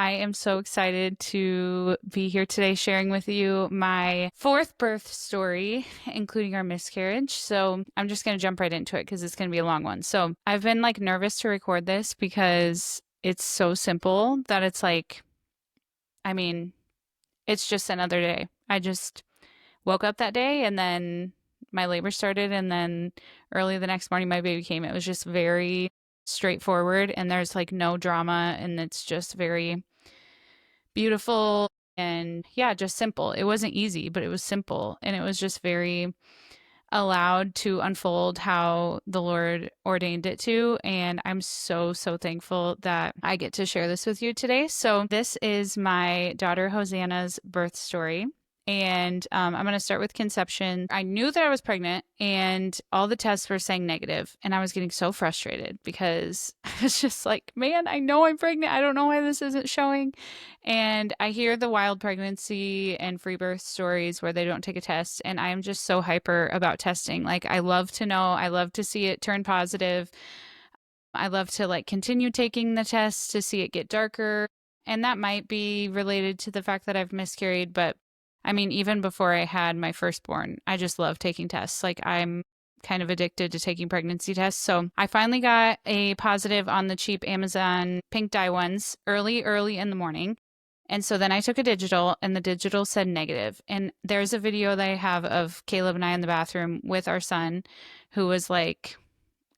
I am so excited to be here today sharing with you my fourth birth story, including our miscarriage. So I'm just going to jump right into it because it's going to be a long one. So I've been like nervous to record this because it's so simple that it's like, I mean, it's just another day. I just woke up that day and then my labor started, and then early the next morning my baby came. It was just very straightforward and there's like no drama, and it's just very beautiful and yeah, just simple. It wasn't easy, but it was simple, and it was just very allowed to unfold how the Lord ordained it to. And I'm so, so thankful that I get to share this with you today. So, this is my daughter Hosanna's birth story. And I'm going to start with conception. I knew that I was pregnant, and all the tests were saying negative. And I was getting so frustrated because I was just like, man, I know I'm pregnant. I don't know why this isn't showing. And I hear the wild pregnancy and free birth stories where they don't take a test. And I am just so hyper about testing. Like, I love to know, I love to see it turn positive. I love to like continue taking the tests to see it get darker. And that might be related to the fact that I've miscarried, but I mean, even before I had my firstborn, I just love taking tests. Like, I'm kind of addicted to taking pregnancy tests. So I finally got a positive on the cheap Amazon pink dye ones early in the morning. And so then I took a digital, and the digital said negative. And there's a video that I have of Caleb and I in the bathroom with our son, who was like,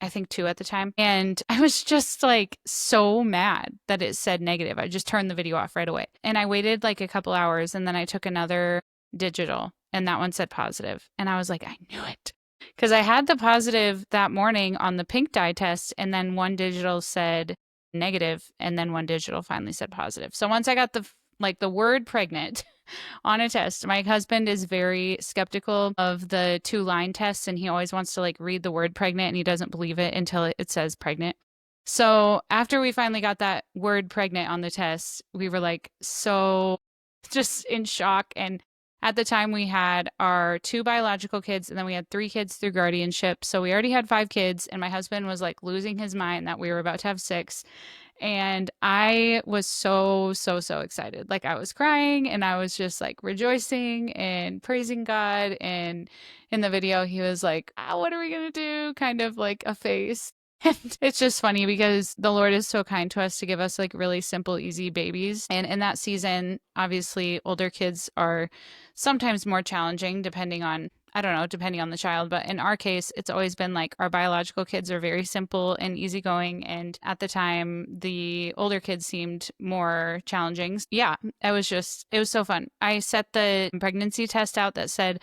I think 2 at the time. And I was just like so mad that it said negative. I just turned the video off right away. And I waited like a couple hours, and then I took another digital, and that one said positive. And I was like, I knew it. Because I had the positive that morning on the pink dye test, and then one digital said negative, and then one digital finally said positive. So once I got the word pregnant on a test. My husband is very skeptical of the 2-line tests, and he always wants to like read the word pregnant, and he doesn't believe it until it says pregnant. So after we finally got that word pregnant on the test, we were like so just in shock. And at the time we had our 2 biological kids, and then we had 3 kids through guardianship. So we already had 5 kids, and my husband was like losing his mind that we were about to have 6. And I was so, so, so excited. Like, I was crying, and I was just like rejoicing and praising God. And in the video, he was like, what are we going to do? Kind of like a face. And it's just funny because the Lord is so kind to us to give us like really simple, easy babies. And in that season, obviously, older kids are sometimes more challenging depending on, I don't know, depending on the child. But in our case, it's always been like our biological kids are very simple and easygoing. And at the time, the older kids seemed more challenging. Yeah, it was so fun. I set the pregnancy test out that said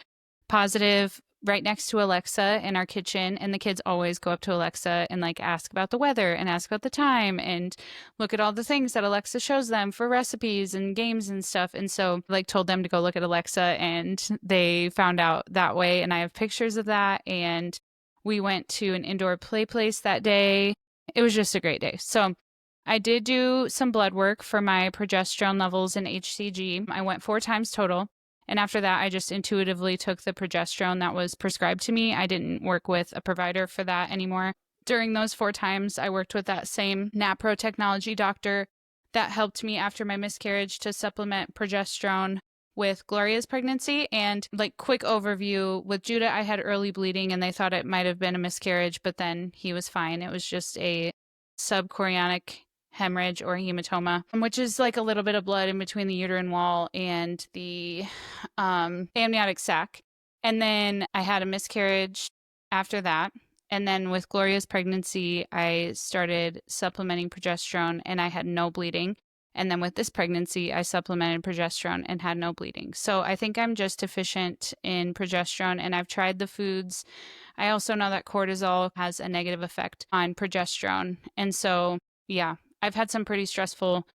positive right next to Alexa in our kitchen, and the kids always go up to Alexa and like ask about the weather and ask about the time and look at all the things that Alexa shows them for recipes and games and stuff. And so like told them to go look at Alexa, and they found out that way, and I have pictures of that. And we went to an indoor play place that day. It was just a great day. So I did do some blood work for my progesterone levels and HCG. I went 4 times total. And after that, I just intuitively took the progesterone that was prescribed to me. I didn't work with a provider for that anymore. During those 4 times, I worked with that same NAPRO technology doctor that helped me after my miscarriage to supplement progesterone with Gloria's pregnancy. And like, quick overview, with Judah, I had early bleeding, and they thought it might have been a miscarriage, but then he was fine. It was just a subchorionic hemorrhage or hematoma, which is like a little bit of blood in between the uterine wall and the amniotic sac. And then I had a miscarriage after that. And then with Gloria's pregnancy, I started supplementing progesterone, and I had no bleeding. And then with this pregnancy, I supplemented progesterone and had no bleeding. So I think I'm just deficient in progesterone, and I've tried the foods. I also know that cortisol has a negative effect on progesterone. And so, yeah, I've had some pretty stressful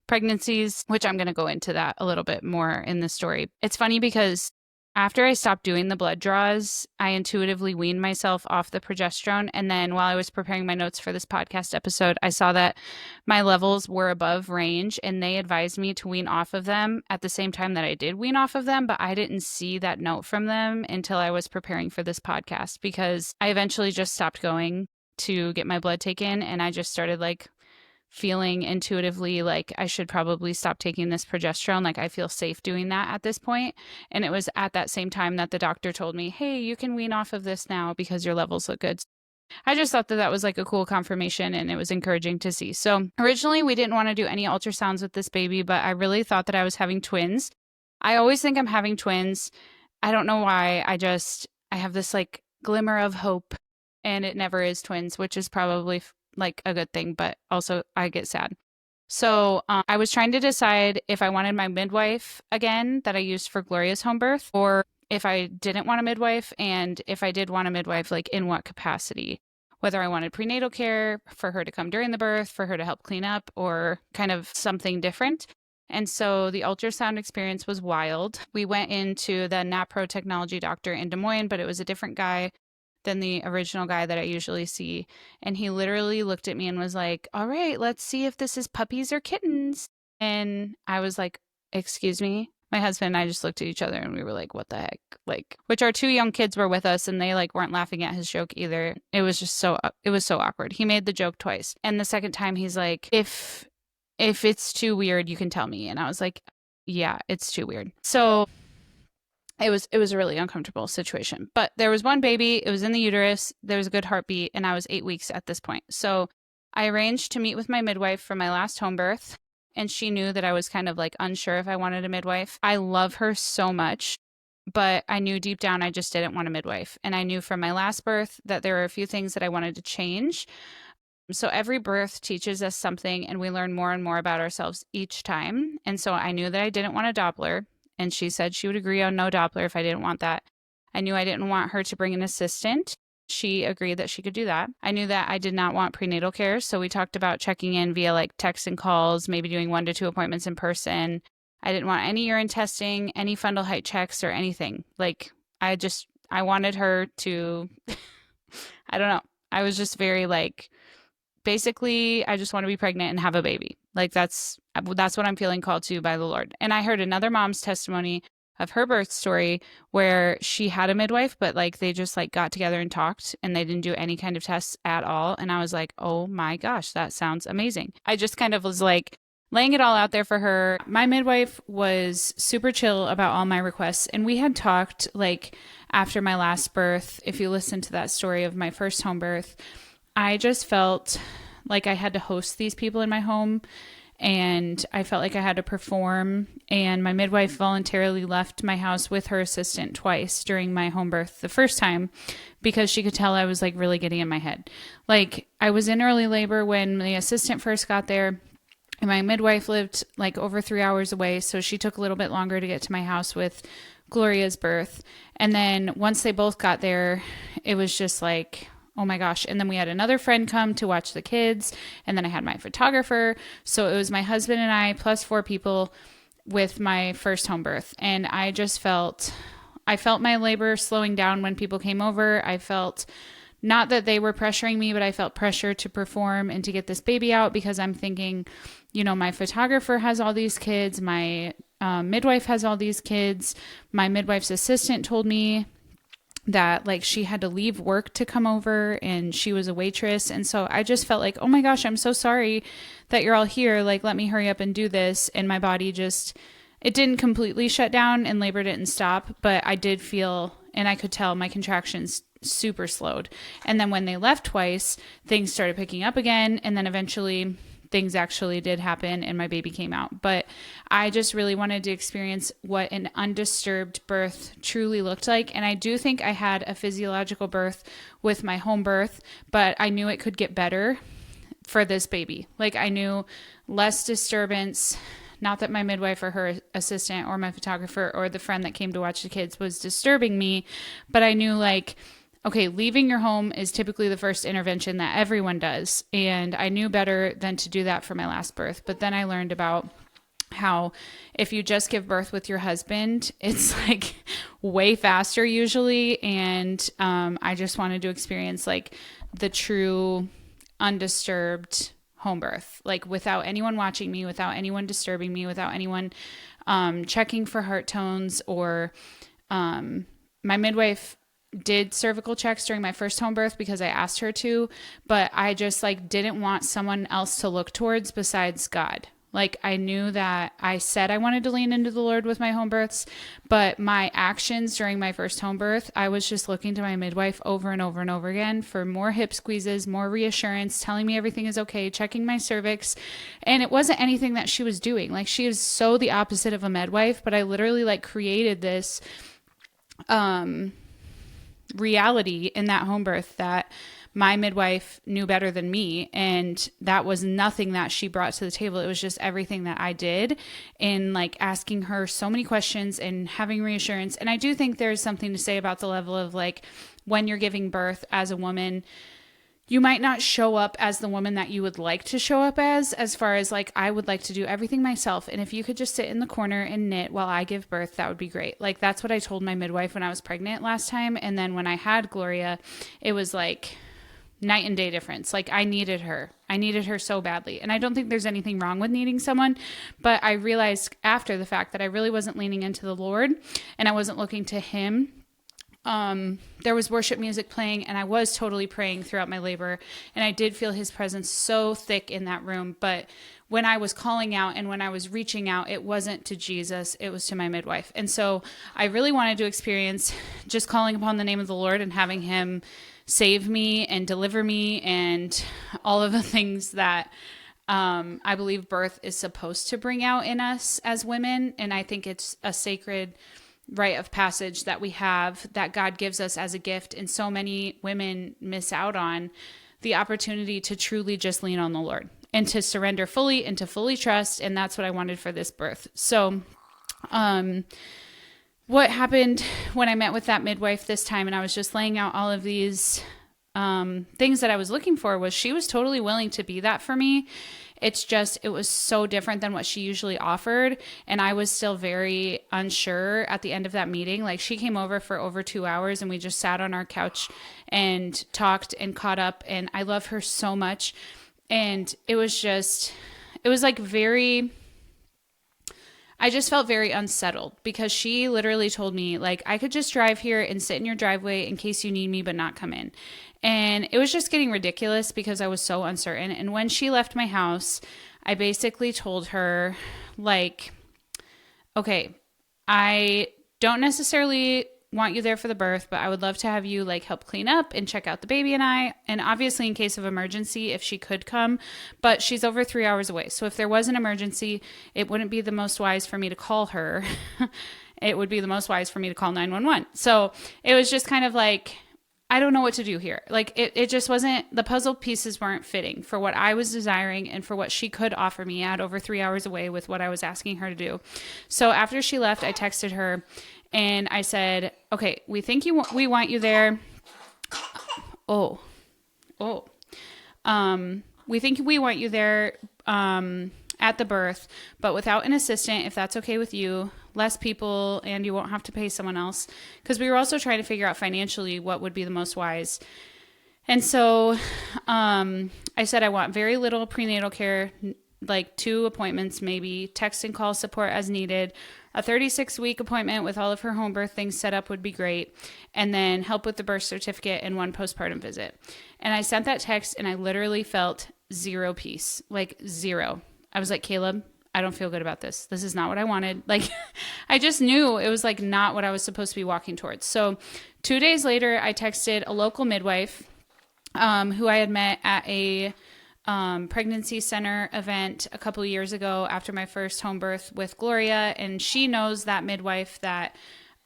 pregnancies, which I'm going to go into that a little bit more in the story. It's funny because after I stopped doing the blood draws, I intuitively weaned myself off the progesterone. And then while I was preparing my notes for this podcast episode, I saw that my levels were above range, and they advised me to wean off of them at the same time that I did wean off of them. But I didn't see that note from them until I was preparing for this podcast, because I eventually just stopped going to get my blood taken, and I just started like feeling intuitively like I should probably stop taking this progesterone. Like I feel safe doing that at this point. And it was at that same time that the doctor told me, hey, you can wean off of this now because your levels look good. I just thought that that was like a cool confirmation and it was encouraging to see. So originally we didn't want to do any ultrasounds with this baby, but I really thought that I was having twins. I always think I'm having twins. I don't know why. I have this like glimmer of hope and it never is twins, which is probably like a good thing, but also I get sad. So I was trying to decide if I wanted my midwife again that I used for Gloria's home birth, or if I didn't want a midwife, and if I did want a midwife, like in what capacity. Whether I wanted prenatal care for her to come during the birth, for her to help clean up, or kind of something different. And so the ultrasound experience was wild. We went into the NAPRO technology doctor in Des Moines, but it was a different guy than the original guy that I usually see. And he literally looked at me and was like, all right, let's see if this is puppies or kittens. And I was like, excuse me? My husband and I just looked at each other and we were like, what the heck? Like, which our two young kids were with us and they like weren't laughing at his joke either. It was so awkward. He made the joke twice. And the second time he's like, if it's too weird, you can tell me. And I was like, yeah, it's too weird. So it was a really uncomfortable situation. But there was one baby, it was in the uterus, there was a good heartbeat, and I was 8 weeks at this point. So I arranged to meet with my midwife for my last home birth, and she knew that I was kind of like unsure if I wanted a midwife. I love her so much, but I knew deep down I just didn't want a midwife. And I knew from my last birth that there were a few things that I wanted to change. So every birth teaches us something, and we learn more and more about ourselves each time. And so I knew that I didn't want a Doppler. And she said she would agree on no Doppler if I didn't want that. I knew I didn't want her to bring an assistant. She agreed that she could do that. I knew that I did not want prenatal care. So we talked about checking in via like texts and calls, maybe doing 1 to 2 appointments in person. I didn't want any urine testing, any fundal height checks or anything. Like I wanted her to, I don't know. I was just very like, basically, I just want to be pregnant and have a baby. Like that's what I'm feeling called to by the Lord. And I heard another mom's testimony of her birth story where she had a midwife, but like they just like got together and talked and they didn't do any kind of tests at all. And I was like, oh my gosh, that sounds amazing. I just kind of was like laying it all out there for her. My midwife was super chill about all my requests. And we had talked like after my last birth, if you listen to that story of my first home birth, I just felt like I had to host these people in my home and I felt like I had to perform. And my midwife voluntarily left my house with her assistant twice during my home birth the first time because she could tell I was like really getting in my head. Like I was in early labor when the assistant first got there. And my midwife lived like over 3 hours away. So she took a little bit longer to get to my house with Gloria's birth. And then once they both got there, it was just like, oh my gosh. And then we had another friend come to watch the kids. And then I had my photographer. So it was my husband and I plus 4 people with my first home birth. And I felt my labor slowing down when people came over. I felt not that they were pressuring me, but I felt pressure to perform and to get this baby out because I'm thinking, you know, my photographer has all these kids. My midwife has all these kids. My midwife's assistant told me that like she had to leave work to come over and she was a waitress. And so I just felt like, oh my gosh, I'm so sorry that you're all here. Like, let me hurry up and do this. And my body it didn't completely shut down and labor didn't stop, but I did feel, and I could tell my contractions super slowed. And then when they left twice, things started picking up again. And then eventually things actually did happen and my baby came out. But I just really wanted to experience what an undisturbed birth truly looked like. And I do think I had a physiological birth with my home birth, but I knew it could get better for this baby. Like I knew less disturbance, not that my midwife or her assistant or my photographer or the friend that came to watch the kids was disturbing me, but I knew like, okay, leaving your home is typically the first intervention that everyone does. And I knew better than to do that for my last birth. But then I learned about how if you just give birth with your husband, it's like way faster usually. And I just wanted to experience like the true undisturbed home birth, like without anyone watching me, without anyone disturbing me, without anyone checking for heart tones or my midwife did cervical checks during my first home birth because I asked her to, but I just like didn't want someone else to look towards besides God. Like I knew that I said I wanted to lean into the Lord with my home births, but my actions during my first home birth, I was just looking to my midwife over and over and over again for more hip squeezes, more reassurance, telling me everything is okay, checking my cervix. And it wasn't anything that she was doing. Like she is so the opposite of a midwife, but I literally like created this reality in that home birth that my midwife knew better than me. And that was nothing that she brought to the table. It was just everything that I did in like asking her so many questions and having reassurance. And I do think there's something to say about the level of like when you're giving birth as a woman, you might not show up as the woman that you would like to show up as far as like, I would like to do everything myself. And if you could just sit in the corner and knit while I give birth, that would be great. Like that's what I told my midwife when I was pregnant last time. And then when I had Gloria, it was like night and day difference. Like I needed her so badly. And I don't think there's anything wrong with needing someone, but I realized after the fact that I really wasn't leaning into the Lord and I wasn't looking to him. There was worship music playing and I was totally praying throughout my labor and I did feel his presence so thick in that room. But when I was calling out and when I was reaching out, it wasn't to Jesus, it was to my midwife. And so I really wanted to experience just calling upon the name of the Lord and having him save me and deliver me and all of the things that I believe birth is supposed to bring out in us as women. And I think it's a sacred rite of passage that we have that God gives us as a gift. And so many women miss out on the opportunity to truly just lean on the Lord and to surrender fully and to fully trust. And that's what I wanted for this birth. So, what happened when I met with that midwife this time and I was just laying out all of these things that I was looking for was she was totally willing to be that for me. It's just, it was so different than what she usually offered. And I was still very unsure at the end of that meeting. Like she came over for over 2 hours and we just sat on our couch and talked and caught up. And I love her so much. And it was like I just felt very unsettled because she literally told me like, I could just drive here and sit in your driveway in case you need me, but not come in. And it was just getting ridiculous because I was so uncertain. And when she left my house, I basically told her like, okay, I don't necessarily want you there for the birth, but I would love to have you like help clean up and check out the baby and I, and obviously in case of emergency, if she could come, but she's over 3 hours away. So if there was an emergency, it wouldn't be the most wise for me to call her. It would be the most wise for me to call 911. So it was just kind of like, I don't know what to do here. Like it just wasn't, the puzzle pieces weren't fitting for what I was desiring and for what she could offer me at over 3 hours away with what I was asking her to do. So after she left, I texted her and I said, okay, we think we want you there. We think we want you there, at the birth, but without an assistant, if that's okay with you, less people, and you won't have to pay someone else. Because we were also trying to figure out financially what would be the most wise. And so I said, I want very little prenatal care, like 2 appointments, maybe text and call support as needed. A 36-week appointment with all of her home birth things set up would be great. And then help with the birth certificate and 1 postpartum visit. And I sent that text and I literally felt zero peace, like zero. I was like, Caleb, I don't feel good about this. This is not what I wanted. Like, I just knew it was like not what I was supposed to be walking towards. So 2 days later, I texted a local midwife who I had met at a pregnancy center event a couple years ago after my first home birth with Gloria. And she knows that midwife that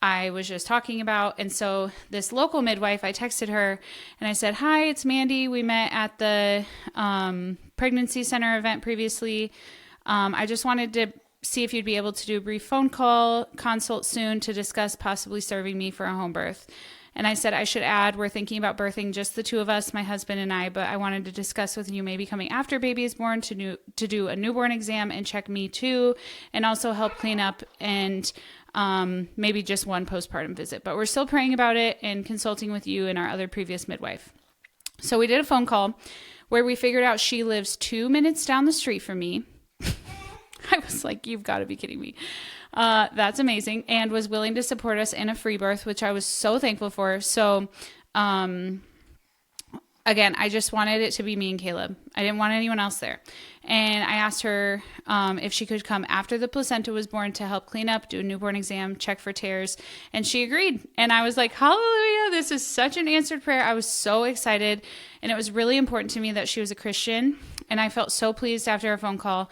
I was just talking about. And so this local midwife, I texted her and I said, hi, it's Mandy. We met at the pregnancy center event previously. I just wanted to see if you'd be able to do a brief phone call consult soon to discuss possibly serving me for a home birth. And I said, I should add, we're thinking about birthing just the 2 of us, my husband and I, but I wanted to discuss with you maybe coming after baby is born to do a newborn exam and check me too, and also help clean up and maybe just 1 postpartum visit. But we're still praying about it and consulting with you and our other previous midwife. So we did a phone call where we figured out she lives 2 minutes down the street from me. I was like, you've got to be kidding me. That's amazing. And was willing to support us in a free birth, which I was so thankful for. So, again, I just wanted it to be me and Caleb. I didn't want anyone else there. And I asked her if she could come after the placenta was born to help clean up, do a newborn exam, check for tears. And she agreed. And I was like, hallelujah, this is such an answered prayer. I was so excited. And it was really important to me that she was a Christian. And I felt so pleased after our phone call.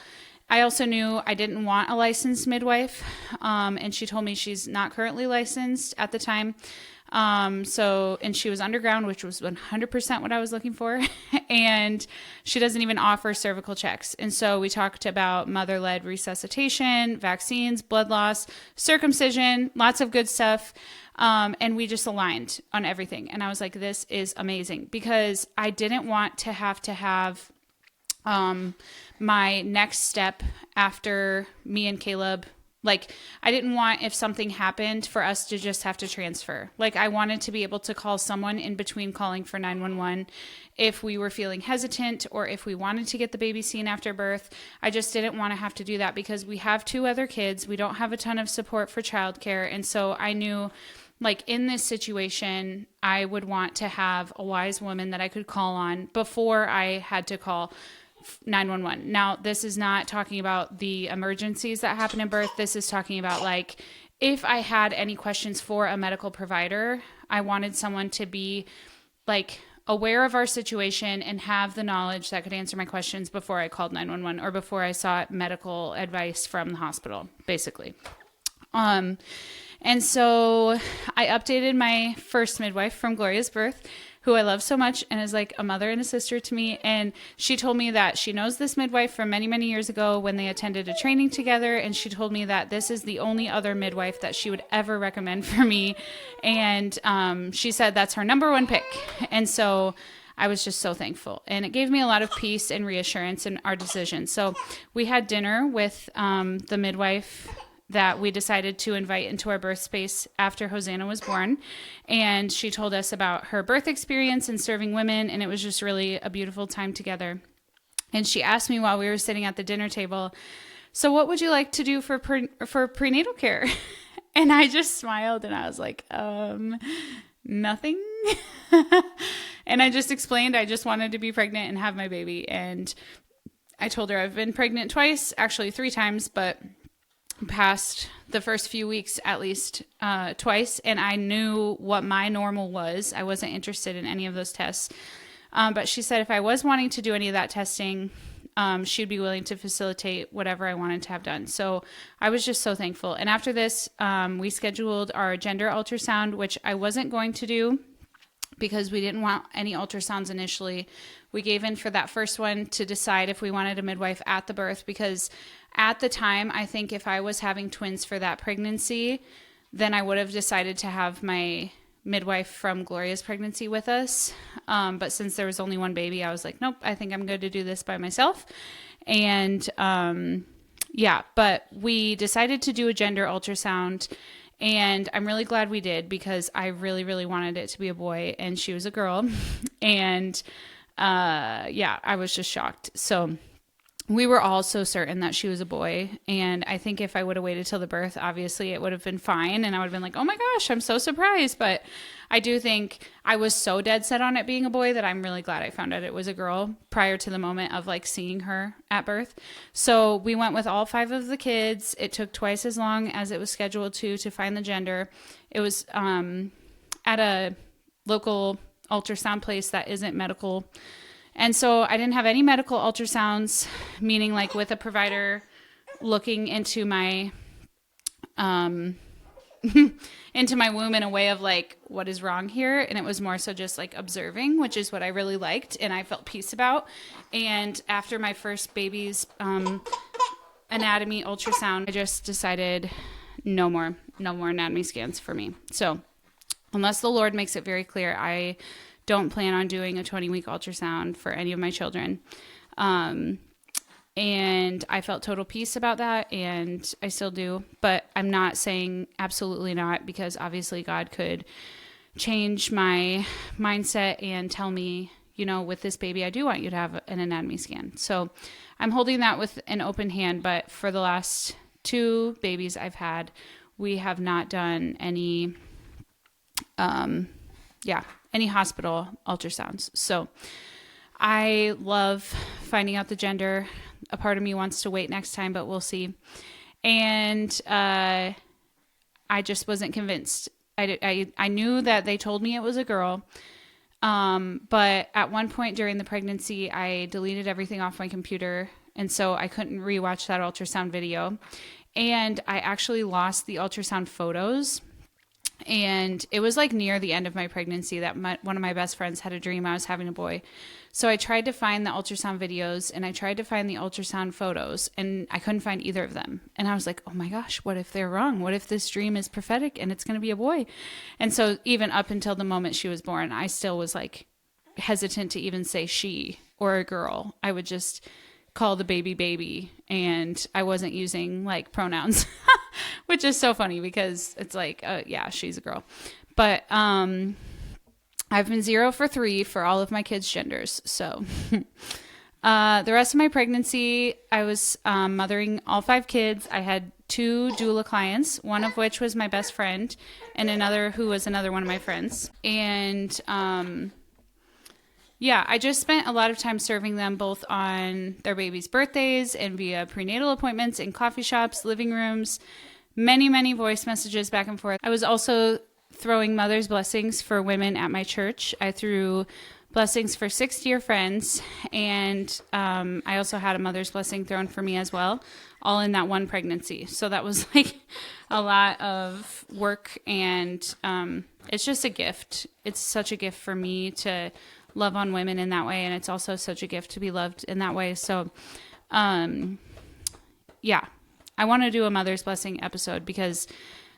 I also knew I didn't want a licensed midwife. And she told me she's not currently licensed at the time. And she was underground, which was 100% what I was looking for. And she doesn't even offer cervical checks. And so we talked about mother-led resuscitation, vaccines, blood loss, circumcision, lots of good stuff. And we just aligned on everything. And I was like, this is amazing, because I didn't want to have my next step after me and Caleb. Like, I didn't want, if something happened, for us to just have to transfer. Like, I wanted to be able to call someone in between calling for 911 if we were feeling hesitant or if we wanted to get the baby seen after birth. I just didn't want to have to do that because we have 2 other kids. We don't have a ton of support for childcare. And so I knew, like, in this situation, I would want to have a wise woman that I could call on before I had to call 911. Now, this is not talking about the emergencies that happen in birth. This is talking about, like, if I had any questions for a medical provider, I wanted someone to be, like, aware of our situation and have the knowledge that could answer my questions before I called 911 or before I sought medical advice from the hospital, basically. And so I updated my first midwife from Gloria's birth, who I love so much and is like a mother and a sister to me. And she told me that she knows this midwife from many, many years ago when they attended a training together. And she told me that this is the only other midwife that she would ever recommend for me. And she said that's her number 1 pick. And so I was just so thankful. And it gave me a lot of peace and reassurance in our decision. So we had dinner with the midwife that we decided to invite into our birth space after Hosanna was born. And she told us about her birth experience and serving women. And it was just really a beautiful time together. And she asked me while we were sitting at the dinner table, so what would you like to do for prenatal care? And I just smiled and I was like, nothing. And I just explained I just wanted to be pregnant and have my baby. And I told her I've been pregnant twice, actually 3 times, but past the first few weeks at least twice, and I knew what my normal was. I wasn't interested in any of those tests, but she said if I was wanting to do any of that testing, she'd be willing to facilitate whatever I wanted to have done. So I was just so thankful. And after this, we scheduled our gender ultrasound, which I wasn't going to do because we didn't want any ultrasounds initially. We gave in for that first one to decide if we wanted a midwife at the birth, because at the time, I think if I was having twins for that pregnancy, then I would have decided to have my midwife from Gloria's pregnancy with us. But since there was only 1 baby, I was like, nope, I think I'm going to do this by myself. And but we decided to do a gender ultrasound. And I'm really glad we did, because I really, really wanted it to be a boy and she was a girl. And I was just shocked. So we were all so certain that she was a boy. And I think if I would have waited till the birth, obviously it would have been fine. And I would have been like, oh my gosh, I'm so surprised. But I do think I was so dead set on it being a boy that I'm really glad I found out it was a girl prior to the moment of, like, seeing her at birth. So we went with all 5 of the kids. It took twice as long as it was scheduled to find the gender. It was at a local ultrasound place that isn't medical. And so I didn't have any medical ultrasounds, meaning like with a provider looking into my into my womb in a way of like, what is wrong here? And it was more so just like observing, which is what I really liked and I felt peace about. And after my first baby's anatomy ultrasound, I just decided no more anatomy scans for me. So unless the Lord makes it very clear, I don't plan on doing a 20-week ultrasound for any of my children. And I felt total peace about that, and I still do. But I'm not saying absolutely not, because obviously God could change my mindset and tell me, you know, with this baby, I do want you to have an anatomy scan. So I'm holding that with an open hand. But for the last 2 babies I've had, we have not done any, any hospital ultrasounds. So I love finding out the gender. A part of me wants to wait next time, but we'll see. And I just wasn't convinced. I knew that they told me it was a girl. But at one point during the pregnancy, I deleted everything off my computer. And so I couldn't rewatch that ultrasound video. And I actually lost the ultrasound photos. And it was like near the end of my pregnancy that one of my best friends had a dream I was having a boy. So I tried to find the ultrasound videos and I tried to find the ultrasound photos, and I couldn't find either of them. And I was like, oh my gosh, what if they're wrong? What if this dream is prophetic and it's going to be a boy? And so even up until the moment she was born, I still was like hesitant to even say she or a girl. I would just call the baby, and I wasn't using like pronouns, which is so funny because it's like, yeah, she's a girl. But I've been 0 for 3 for all of my kids' genders. So the rest of my pregnancy, I was mothering all 5 kids. I had 2 doula clients, one of which was my best friend and another who was another one of my friends. And yeah, I just spent a lot of time serving them both on their babies' birthdays and via prenatal appointments in coffee shops, living rooms, many voice messages back and forth. I was also throwing mother's blessings for women at my church. I threw blessings for 6 dear friends, and I also had a mother's blessing thrown for me as well, all in that one pregnancy. So that was like a lot of work, and it's just a gift. It's such a gift for me to love on women in that way, and it's also such a gift to be loved in that way. So yeah, I want to do a mother's blessing episode because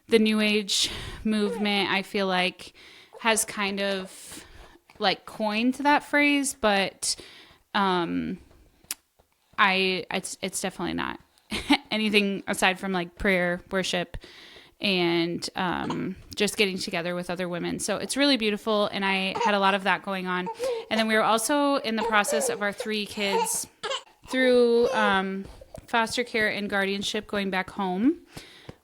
the New Age movement, I feel like, has kind of like coined that phrase, but it's definitely not anything aside from like prayer, worship, and just getting together with other women. So it's really beautiful, and I had a lot of that going on. And then we were also in the process of our 3 kids through foster care and guardianship going back home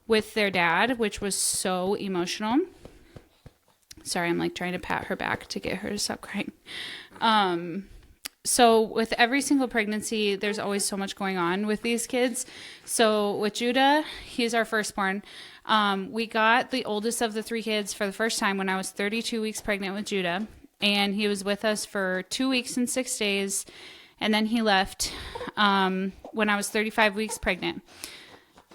with their dad, which was so emotional. Sorry, I'm like trying to pat her back to get her to stop crying. So with every single pregnancy, there's always so much going on with these kids. So with Judah, he's our firstborn. We got the oldest of the 3 kids for the first time when I was 32 weeks pregnant with Judah. And he was with us for 2 weeks and 6 days. And then he left when I was 35 weeks pregnant.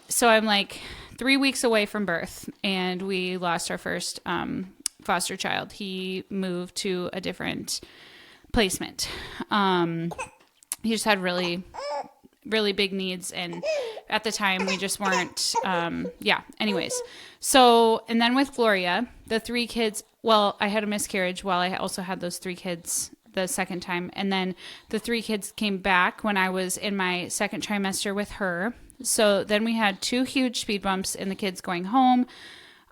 So I'm like 3 weeks away from birth, and we lost our first foster child. He moved to a different placement. He just had really big needs, and at the time we just weren't anyways. So, and then with Gloria, the 3 kids, well, I had a miscarriage while I also had those 3 kids the second time, and then the 3 kids came back when I was in my second trimester with her. So then we had 2 huge speed bumps in the kids going home,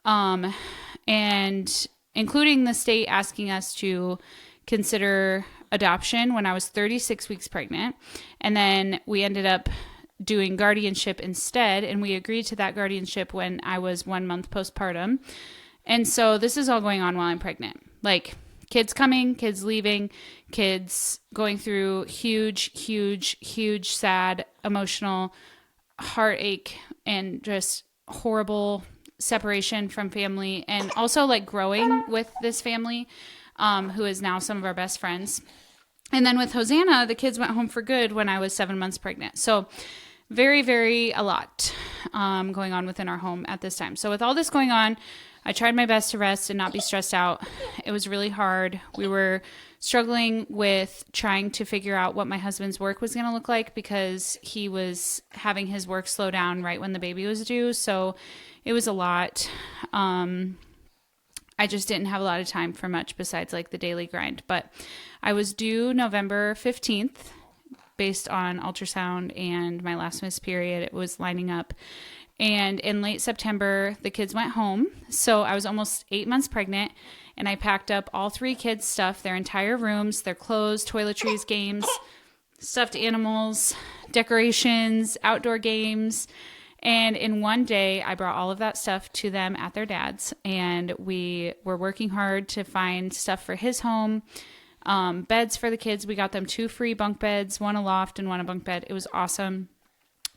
and including the state asking us to consider adoption when I was 36 weeks pregnant. And then we ended up doing guardianship instead, and we agreed to that guardianship when I was 1 month postpartum. And so this is all going on while I'm pregnant. Like, kids coming, kids leaving, kids going through huge, sad, emotional heartache and just horrible separation from family, and also like growing with this family who is now some of our best friends. And then with Hosanna, the kids went home for good when I was 7 months pregnant. So very a lot going on within our home at this time. So with all this going on, I tried my best to rest and not be stressed out. It was really hard. We were struggling with trying to figure out what my husband's work was going to look like because he was having his work slow down right when the baby was due. So it was a lot. I just didn't have a lot of time for much besides like the daily grind. But I was due November 15th based on ultrasound and my last missed period. It was lining up. And in late September, the kids went home. So I was almost 8 months pregnant, and I packed up all 3 kids' stuff, their entire rooms, their clothes, toiletries, games, stuffed animals, decorations, outdoor games. And in one day, I brought all of that stuff to them at their dad's, and we were working hard to find stuff for his home, beds for the kids. We got them 2 free bunk beds, one a loft and one a bunk bed. It was awesome.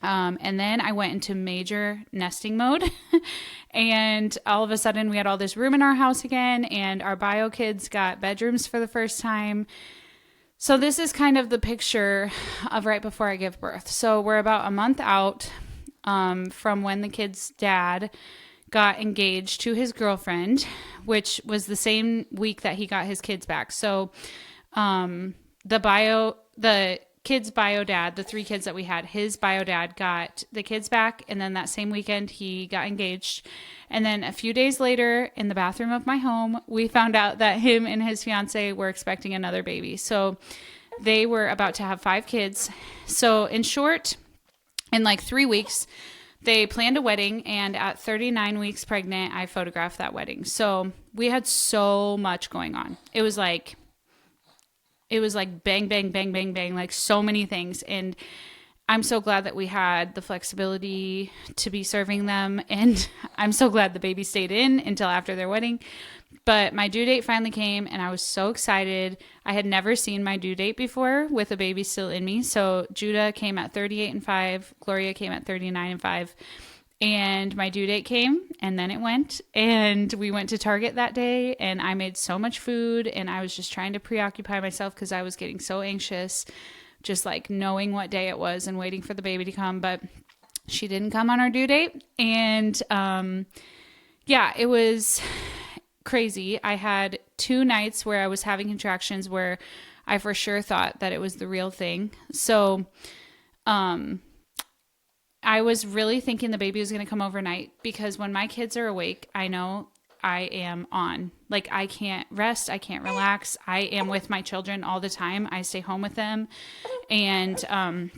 And then I went into major nesting mode and all of a sudden we had all this room in our house again, and our bio kids got bedrooms for the first time. So this is kind of the picture of right before I give birth. So we're about a month out from when the kid's dad got engaged to his girlfriend, which was the same week that he got his kids back. So the kid's bio dad, the 3 kids that we had, his bio dad got the kids back. And then that same weekend he got engaged. And then a few days later in the bathroom of my home, we found out that him and his fiance were expecting another baby. So they were about to have 5 kids. So in short, in like 3 weeks, they planned a wedding, and at 39 weeks pregnant, I photographed that wedding. So we had so much going on. It was like bang, bang, bang, bang, bang, like so many things. And I'm so glad that we had the flexibility to be serving them. And I'm so glad the baby stayed in until after their wedding. But my due date finally came, and I was so excited. I had never seen my due date before with a baby still in me. So Judah came at 38 and 5. Gloria came at 39 and 5. And my due date came, and then it went. And we went to Target that day, and I made so much food, and I was just trying to preoccupy myself because I was getting so anxious, just like knowing what day it was and waiting for the baby to come. But she didn't come on our due date. And yeah, it was crazy. I had 2 nights where I was having contractions where I for sure thought that it was the real thing. So I was really thinking the baby was going to come overnight, because when my kids are awake, I know I am on. Like, I can't rest. I can't relax. I am with my children all the time. I stay home with them. And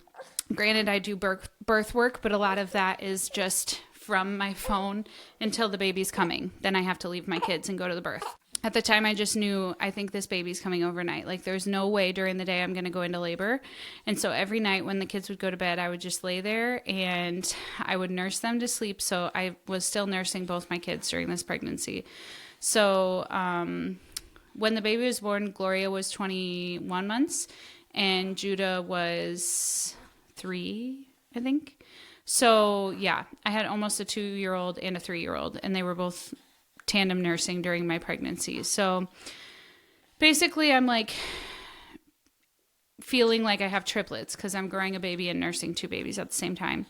granted, I do birth work, but a lot of that is just from my phone until the baby's coming. Then I have to leave my kids and go to the birth. At the time, I just knew, I think this baby's coming overnight. Like, there's no way during the day I'm going to go into labor. And so every night when the kids would go to bed, I would just lay there and I would nurse them to sleep. So I was still nursing both my kids during this pregnancy. So when the baby was born, Gloria was 21 months and Judah was 3, I think. So yeah, I had almost a 2-year-old and a 3-year-old, and they were both tandem nursing during my pregnancy. So basically I'm like feeling like I have triplets because I'm growing a baby and nursing 2 babies at the same time.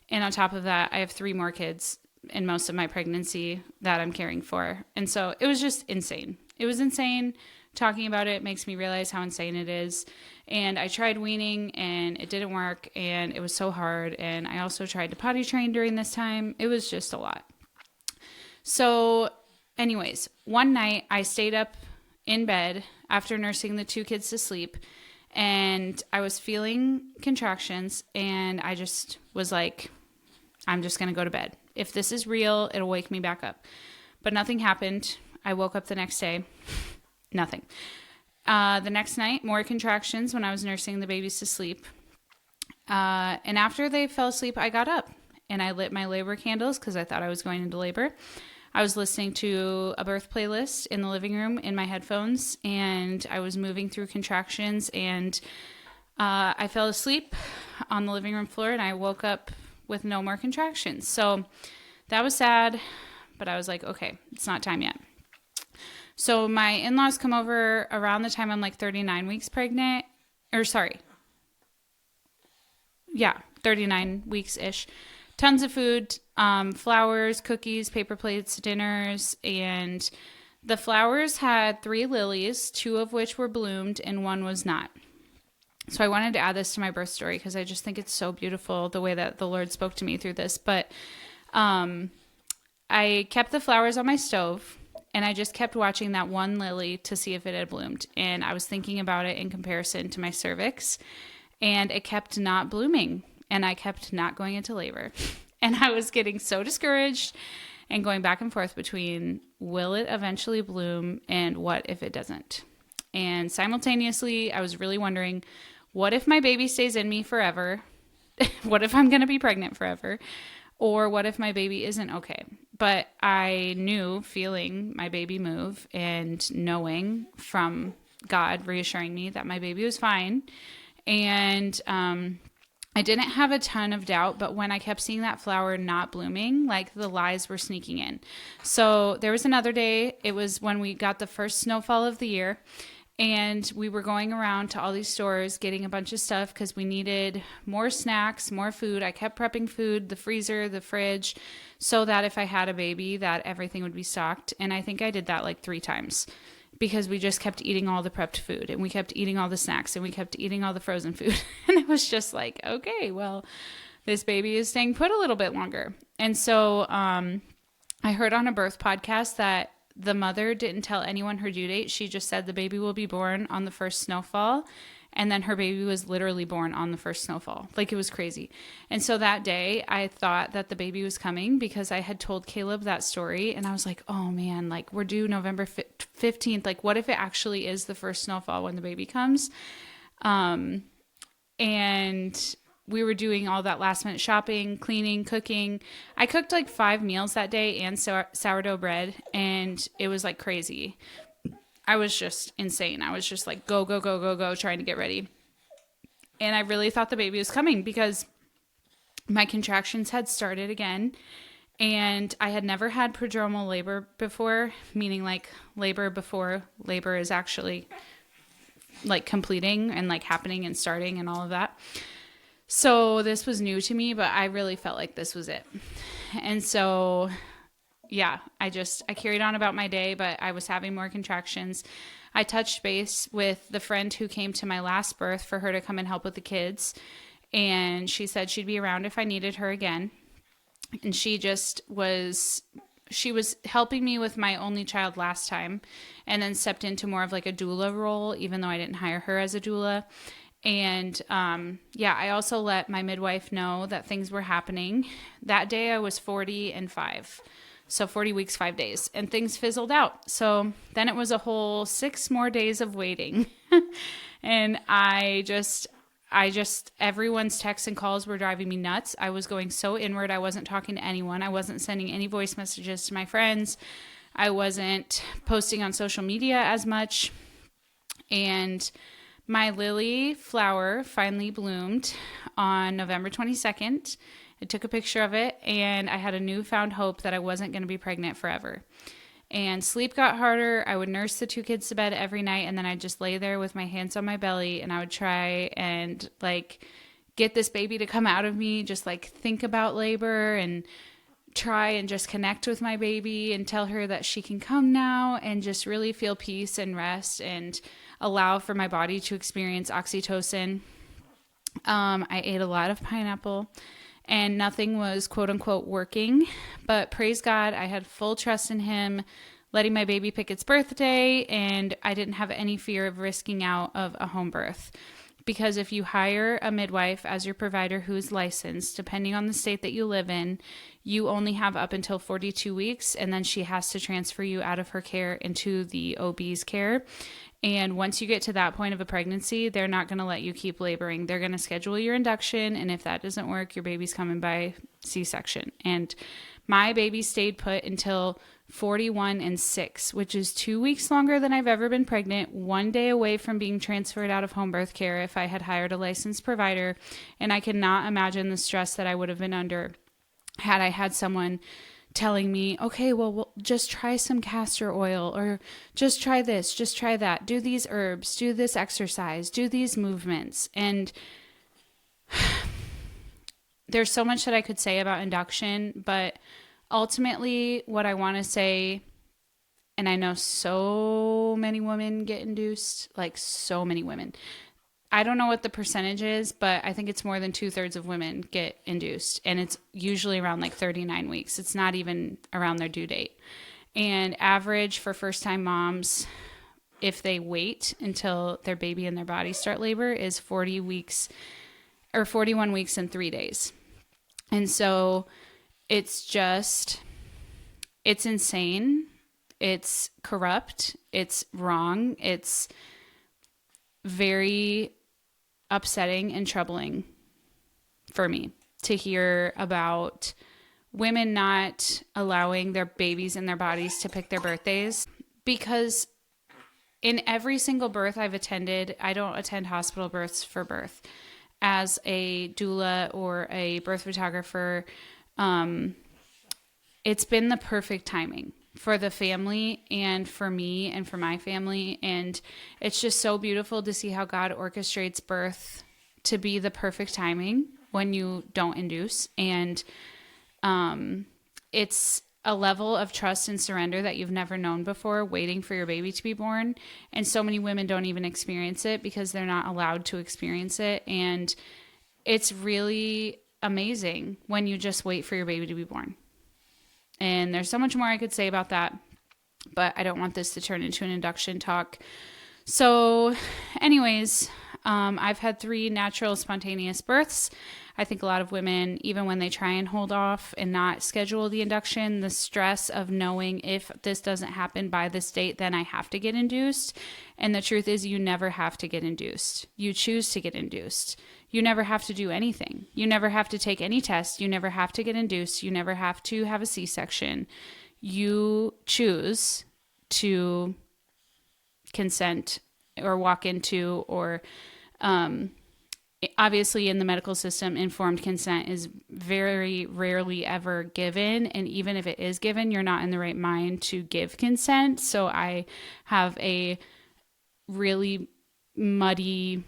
And on top of that, I have 3 more kids in most of my pregnancy that I'm caring for. And so it was just insane. It was insane. Talking about it makes me realize how insane it is. And I tried weaning and it didn't work, and it was so hard. And I also tried to potty train during this time. It was just a lot. So anyways, one night I stayed up in bed after nursing the 2 kids to sleep, and I was feeling contractions, and I just was like, I'm just going to go to bed. If this is real, it'll wake me back up. But nothing happened. I woke up the next day. Nothing. The next night, more contractions when I was nursing the babies to sleep. And after they fell asleep, I got up and I lit my labor candles because I thought I was going into labor. I was listening to a birth playlist in the living room in my headphones, and I was moving through contractions, and I fell asleep on the living room floor, and I woke up with no more contractions. So that was sad, but I was like, okay, it's not time yet. So my in-laws come over around the time I'm like 39 weeks pregnant, 39 weeks-ish. Tons of food, flowers, cookies, paper plates, dinners, and the flowers had 3 lilies, 2 of which were bloomed and 1 was not. So I wanted to add this to my birth story because I just think it's so beautiful the way that the Lord spoke to me through this. But I kept the flowers on my stove, and I just kept watching that 1 lily to see if it had bloomed. And I was thinking about it in comparison to my cervix, and it kept not blooming. And I kept not going into labor. And I was getting so discouraged and going back and forth between, will it eventually bloom and what if it doesn't? And simultaneously, I was really wondering, what if my baby stays in me forever? What if I'm going to be pregnant forever? Or what if my baby isn't okay? But I knew, feeling my baby move and knowing from God reassuring me that my baby was fine. And I didn't have a ton of doubt, but when I kept seeing that flower not blooming, like the lies were sneaking in. So there was another day. It was when we got the first snowfall of the year. And we were going around to all these stores getting a bunch of stuff because we needed more snacks, more food. I kept prepping food, the freezer, the fridge, so that if I had a baby, that everything would be stocked. And I think I did that like 3 times because we just kept eating all the prepped food and we kept eating all the snacks and we kept eating all the frozen food. And it was just like, okay, well, this baby is staying put a little bit longer. And so I heard on a birth podcast that the mother didn't tell anyone her due date. She just said the baby will be born on the first snowfall. And then her baby was literally born on the first snowfall. Like, it was crazy. And so that day I thought that the baby was coming because I had told Caleb that story. And I was like, oh man, like we're due November 15th. Like, what if it actually is the first snowfall when the baby comes? And we were doing all that last minute shopping, cleaning, cooking. I cooked like 5 meals that day and sourdough bread, and it was like crazy. I was just insane. I was just like, go, go, go, go, go, trying to get ready. And I really thought the baby was coming because my contractions had started again, and I had never had prodromal labor before, meaning like labor before labor is actually like completing and like happening and starting and all of that. So this was new to me, but I really felt like this was it. And so, yeah, I carried on about my day, but I was having more contractions. I touched base with the friend who came to my last birth for her to come and help with the kids. And she said she'd be around if I needed her again. And she was helping me with my only child last time and then stepped into more of like a doula role, even though I didn't hire her as a doula. And I also let my midwife know that things were happening. That day I was 40 and 5. So 40 weeks, 5 days, and things fizzled out. So then it was a whole 6 more days of waiting. And everyone's texts and calls were driving me nuts. I was going so inward. I wasn't talking to anyone. I wasn't sending any voice messages to my friends. I wasn't posting on social media as much. And my lily flower finally bloomed on November 22nd. I took a picture of it, and I had a newfound hope that I wasn't going to be pregnant forever. And sleep got harder. I would nurse the 2 kids to bed every night, and then I'd just lay there with my hands on my belly, and I would try and like get this baby to come out of me, just like think about labor and try and just connect with my baby and tell her that she can come now, and just really feel peace and rest and allow for my body to experience oxytocin. I ate a lot of pineapple, and nothing was quote unquote working, but praise God, I had full trust in him, letting my baby pick its birthday, and I didn't have any fear of risking out of a home birth. Because if you hire a midwife as your provider who is licensed, depending on the state that you live in, you only have up until 42 weeks, and then she has to transfer you out of her care into the OB's care. And once you get to that point of a pregnancy, they're not going to let you keep laboring. They're going to schedule your induction, and if that doesn't work, your baby's coming by C-section. And my baby stayed put until 41 and 6, which is 2 weeks longer than I've ever been pregnant, 1 day away from being transferred out of home birth care if I had hired a licensed provider. And I cannot imagine the stress that I would have been under had I had someone telling me, okay, well, just try some castor oil, or just try this, just try that, do these herbs, do this exercise, do these movements. And there's so much that I could say about induction, but ultimately what I want to say, and I know so many women get induced, like so many women. I don't know what the percentage is, but I think it's more than 2/3 of women get induced, and it's usually around like 39 weeks. It's not even around their due date. And average for first-time moms, if they wait until their baby and their body start labor, is 40 weeks or 41 weeks and 3 days. And so it's insane. It's corrupt. It's wrong. It's very upsetting and troubling for me to hear about women not allowing their babies in their bodies to pick their birthdays, because in every single birth I've attended, I don't attend hospital births for birth. As a doula or a birth photographer, it's been the perfect timing for the family and for me and for my family. And it's just so beautiful to see how God orchestrates birth to be the perfect timing when you don't induce. And it's a level of trust and surrender that you've never known before, waiting for your baby to be born. And so many women don't even experience it because they're not allowed to experience it. And it's really amazing when you just wait for your baby to be born. And there's so much more I could say about that, but I don't want this to turn into an induction talk. So anyways, I've had 3 natural spontaneous births. I think a lot of women, even when they try and hold off and not schedule the induction, the stress of knowing if this doesn't happen by this date, then I have to get induced. And the truth is, you never have to get induced. You choose to get induced. You never have to do anything. You never have to take any tests. You never have to get induced. You never have to have a C-section. You choose to consent or walk into, or obviously in the medical system, informed consent is very rarely ever given. And even if it is given, you're not in the right mind to give consent. So I have a really muddy,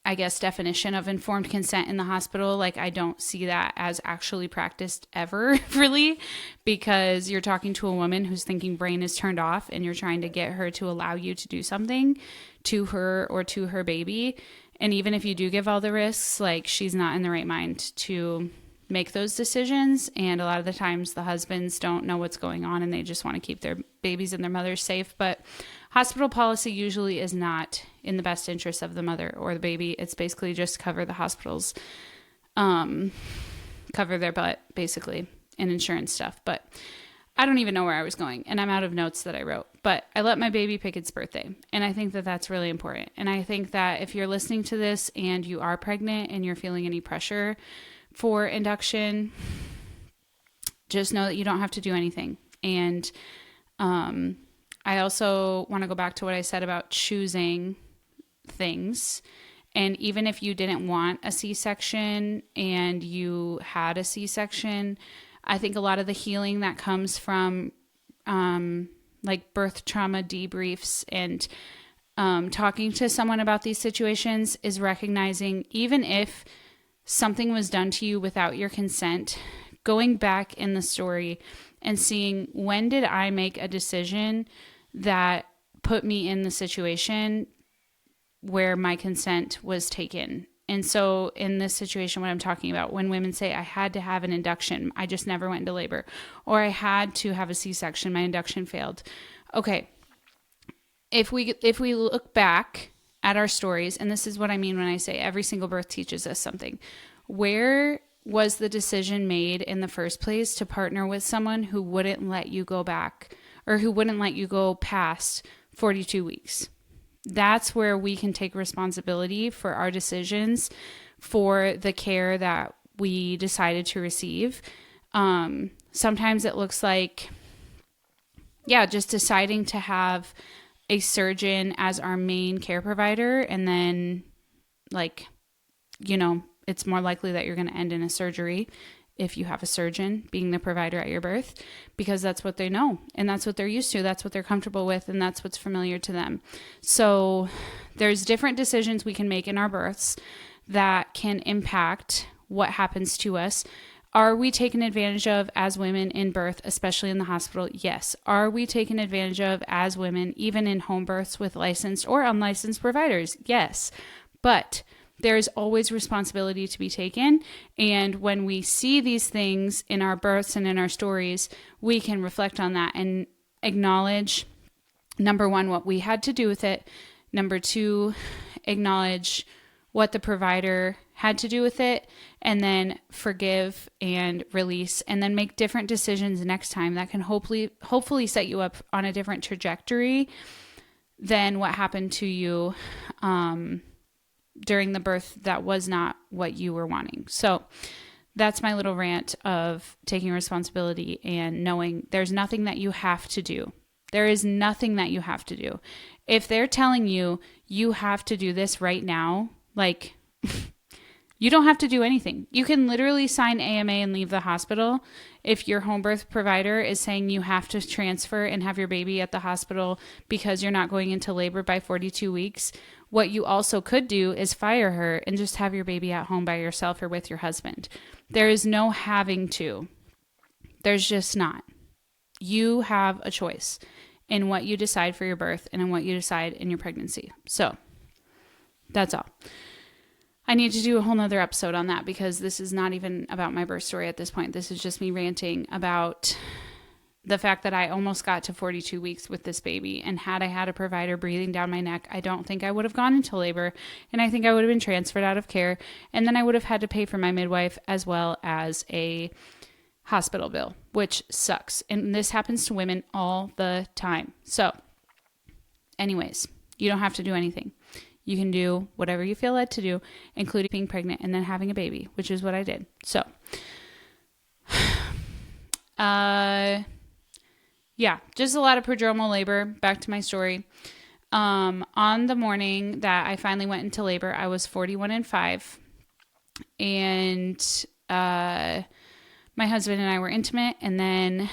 I guess, definition of informed consent in the hospital. Like, I don't see that as actually practiced ever, really, because you're talking to a woman whose thinking brain is turned off and you're trying to get her to allow you to do something to her or to her baby. And even if you do give all the risks, like, she's not in the right mind to make those decisions. And a lot of the times the husbands don't know what's going on and they just want to keep their babies and their mothers safe. But hospital policy usually is not in the best interest of the mother or the baby. It's basically just cover the hospitals, cover their butt, basically, and insurance stuff. But I don't even know where I was going, and I'm out of notes that I wrote. But I let my baby pick its birthday, and I think that that's really important. And I think that if you're listening to this and you are pregnant and you're feeling any pressure for induction, just know that you don't have to do anything. And I also want to go back to what I said about choosing things. And even if you didn't want a C-section and you had a C-section, I think a lot of the healing that comes from like birth trauma debriefs and talking to someone about these situations is recognizing, even if something was done to you without your consent, going back in the story and seeing, when did I make a decision that put me in the situation where my consent was taken? And so in this situation, what I'm talking about, when women say, I had to have an induction, I just never went into labor, or I had to have a C-section, my induction failed. Okay. If we look back at our stories, and this is what I mean when I say every single birth teaches us something, where was the decision made in the first place to partner with someone who wouldn't let you go back, or who wouldn't let you go past 42 weeks? That's where we can take responsibility for our decisions, for the care that we decided to receive. Sometimes it looks like, just deciding to have a surgeon as our main care provider. And then, it's more likely that you're going to end in a surgery if you have a surgeon being the provider at your birth, because that's what they know and that's what they're used to. That's what they're comfortable with, and that's what's familiar to them. So there's different decisions we can make in our births that can impact what happens to us. Are we taken advantage of as women in birth, especially in the hospital? Yes. Are we taken advantage of as women, even in home births with licensed or unlicensed providers? Yes. But there's always responsibility to be taken. And when we see these things in our births and in our stories, we can reflect on that and acknowledge, number one, what we had to do with it. Number two, acknowledge what the provider had to do with it, and then forgive and release, and then make different decisions next time that can hopefully set you up on a different trajectory than what happened to you during the birth that was not what you were wanting. So that's my little rant of taking responsibility and knowing there's nothing that you have to do. There is nothing that you have to do. If they're telling you you have to do this right now, like you don't have to do anything. You can literally sign AMA and leave the hospital. If your home birth provider is saying you have to transfer and have your baby at the hospital because you're not going into labor by 42 weeks, what you also could do is fire her and just have your baby at home by yourself or with your husband. There is no having to. There's just not. You have a choice in what you decide for your birth and in what you decide in your pregnancy. So that's all. I need to do a whole nother episode on that because this is not even about my birth story at this point. This is just me ranting about the fact that I almost got to 42 weeks with this baby. And had I had a provider breathing down my neck, I don't think I would have gone into labor. And I think I would have been transferred out of care. And then I would have had to pay for my midwife as well as a hospital bill, which sucks. And this happens to women all the time. So anyways, you don't have to do anything. You can do whatever you feel led to do, including being pregnant and then having a baby, which is what I did. So, yeah, just a lot of prodromal labor. Back to my story. On the morning that I finally went into labor, I was 41 and 5. And my husband and I were intimate. And then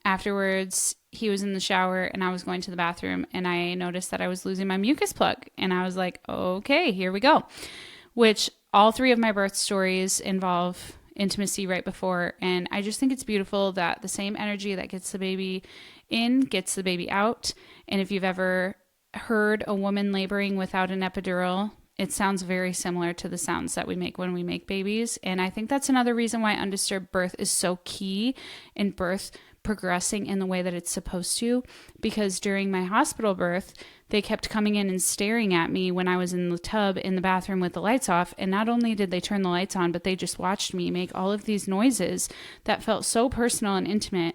afterwards, he was in the shower and I was going to the bathroom and I noticed that I was losing my mucus plug. And I was like, okay, here we go. Which all three of my birth stories involve intimacy right before. And I just think it's beautiful that the same energy that gets the baby in gets the baby out. And if you've ever heard a woman laboring without an epidural, it sounds very similar to the sounds that we make when we make babies. And I think that's another reason why undisturbed birth is so key in birth progressing in the way that it's supposed to, because during my hospital birth, they kept coming in and staring at me when I was in the tub in the bathroom with the lights off. And not only did they turn the lights on, but they just watched me make all of these noises that felt so personal and intimate.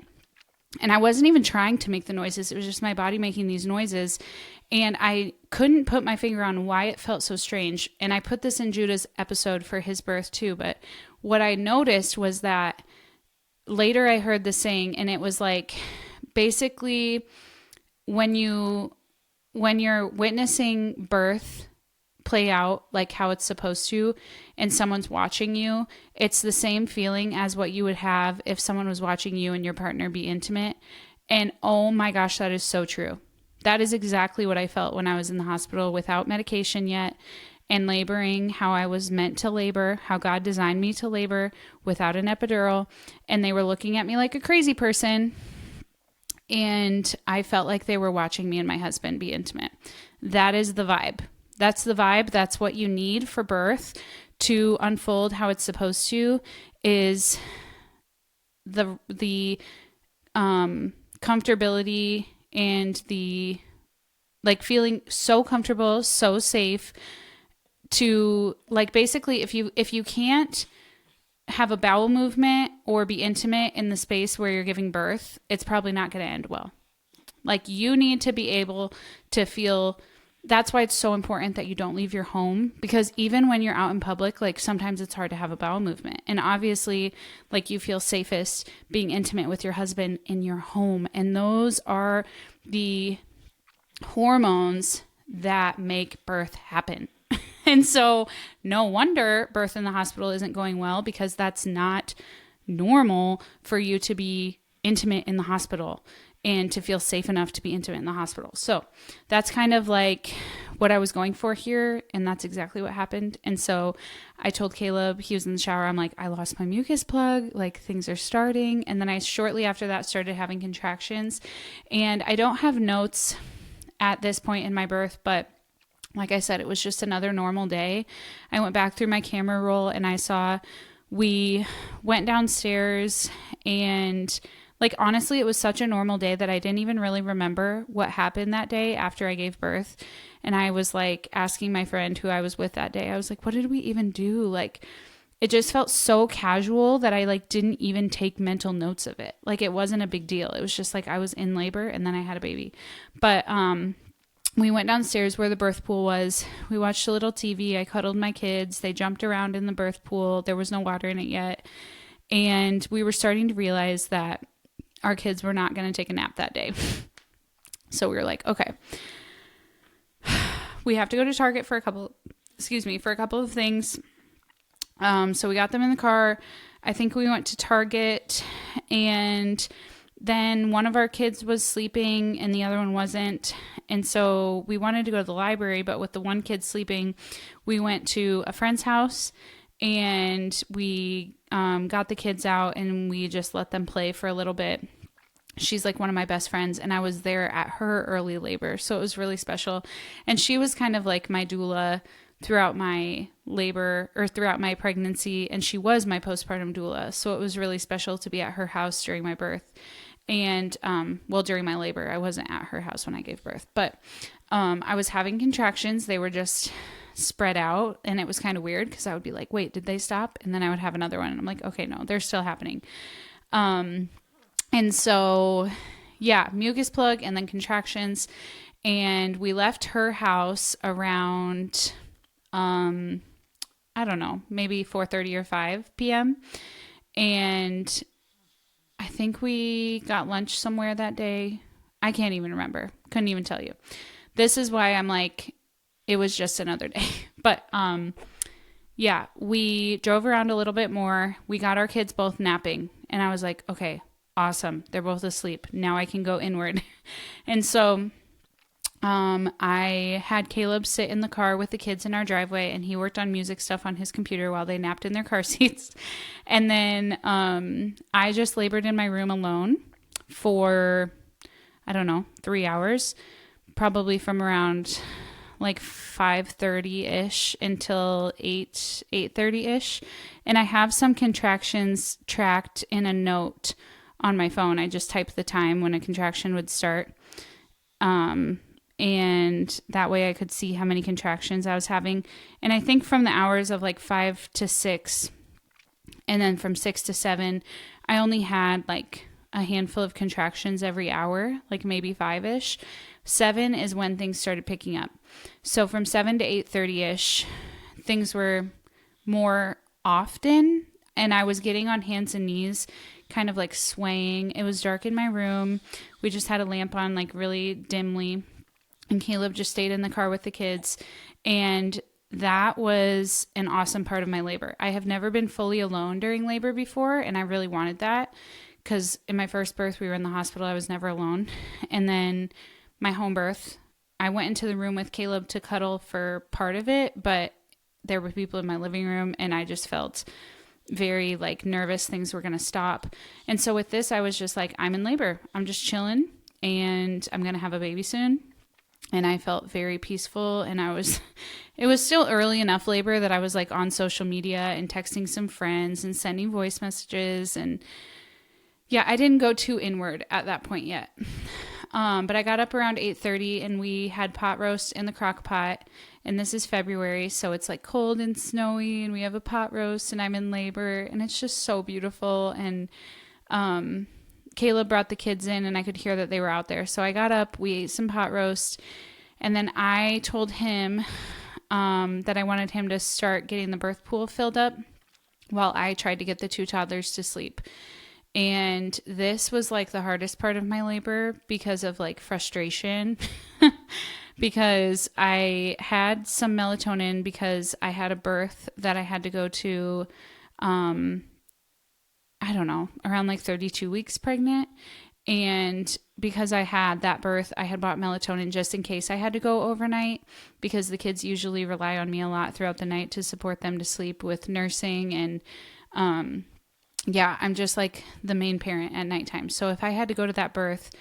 And I wasn't even trying to make the noises. It was just my body making these noises. And I couldn't put my finger on why it felt so strange. And I put this in Judah's episode for his birth too. But what I noticed was that later I heard the saying, and it was like, basically when you're witnessing birth play out like how it's supposed to, and someone's watching you, it's the same feeling as what you would have if someone was watching you and your partner be intimate. And oh my gosh, that is so true. That is exactly what I felt when I was in the hospital without medication yet and laboring how I was meant to labor, how God designed me to labor without an epidural. And they were looking at me like a crazy person. And I felt like they were watching me and my husband be intimate. That is the vibe. That's the vibe. That's what you need for birth to unfold how it's supposed to, is the comfortability and the like feeling so comfortable, so safe to like basically if you can't have a bowel movement or be intimate in the space where you're giving birth, it's probably not going to end well. Like you need to be able to feel. That's why it's so important that you don't leave your home, because even when you're out in public, like sometimes it's hard to have a bowel movement. And obviously, like you feel safest being intimate with your husband in your home. And those are the hormones that make birth happen. And so no wonder birth in the hospital isn't going well, because that's not normal for you to be intimate in the hospital and to feel safe enough to be intimate in the hospital. So that's kind of like what I was going for here. And that's exactly what happened. And so I told Caleb, he was in the shower, I'm like, I lost my mucus plug, like things are starting. And then I shortly after that started having contractions. And I don't have notes at this point in my birth, but like I said, it was just another normal day. I went back through my camera roll and I saw we went downstairs, and like, honestly, it was such a normal day that I didn't even really remember what happened that day after I gave birth. And I was like asking my friend who I was with that day, I was like, what did we even do? Like, it just felt so casual that I like didn't even take mental notes of it. Like, it wasn't a big deal. It was just like I was in labor and then I had a baby. But we went downstairs where the birth pool was. We watched a little TV. I cuddled my kids. They jumped around in the birth pool. There was no water in it yet. And we were starting to realize that our kids were not going to take a nap that day. So we were like, okay, we have to go to Target for a couple of things. So we got them in the car. I think we went to Target, and then one of our kids was sleeping and the other one wasn't. And so we wanted to go to the library, but with the one kid sleeping, we went to a friend's house and we got the kids out and we just let them play for a little bit. She's like one of my best friends, and I was there at her early labor. So it was really special. And she was kind of like my doula throughout my labor or throughout my pregnancy. And she was my postpartum doula. So it was really special to be at her house during my birth. And, during my labor. I wasn't at her house when I gave birth, but I was having contractions. They were just spread out, and it was kind of weird because I would be like, wait, did they stop? And then I would have another one, and I'm like, okay, no, they're still happening. And so, yeah, mucus plug and then contractions. And we left her house around, I don't know, maybe 4:30 or 5 p.m. And I think we got lunch somewhere that day. I can't even remember. Couldn't even tell you. This is why I'm like, it was just another day. But, yeah, we drove around a little bit more. We got our kids both napping. And I was like, okay, awesome. They're both asleep. Now I can go inward. And so I had Caleb sit in the car with the kids in our driveway, and he worked on music stuff on his computer while they napped in their car seats. And then I just labored in my room alone for, I don't know, 3 hours, probably from around like 5:30-ish until 8:30-ish. And I have some contractions tracked in a note on my phone. I just typed the time when a contraction would start. And that way I could see how many contractions I was having. And I think from the hours of like 5 to 6, and then from 6 to 7, I only had like a handful of contractions every hour, like maybe 5-ish. 7 is when things started picking up. So from 7 to 8:30-ish, things were more often, and I was getting on hands and knees, kind of like swaying. It was dark in my room. We just had a lamp on, like really dimly. And Caleb just stayed in the car with the kids. And that was an awesome part of my labor. I have never been fully alone during labor before, and I really wanted that because in my first birth, we were in the hospital. I was never alone. And then my home birth, I went into the room with Caleb to cuddle for part of it, but there were people in my living room, and I just felt very like nervous things were going to stop. And so with this, I was just like, I'm in labor. I'm just chilling, and I'm going to have a baby soon. And I felt very peaceful, and it was still early enough labor that I was like on social media and texting some friends and sending voice messages. And yeah, I didn't go too inward at that point yet. But I got up around 8:30 and we had pot roast in the crock pot, and this is February. So it's like cold and snowy, and we have a pot roast, and I'm in labor, and it's just so beautiful. And, Caleb brought the kids in, and I could hear that they were out there. So I got up, we ate some pot roast, and then I told him that I wanted him to start getting the birth pool filled up while I tried to get the 2 toddlers to sleep. And this was like the hardest part of my labor because of like frustration because I had some melatonin because I had a birth that I had to go to, I don't know, around like 32 weeks pregnant. And because I had that birth, I had bought melatonin just in case I had to go overnight, because the kids usually rely on me a lot throughout the night to support them to sleep with nursing. And, yeah, I'm just like the main parent at nighttime. So if I had to go to that birth,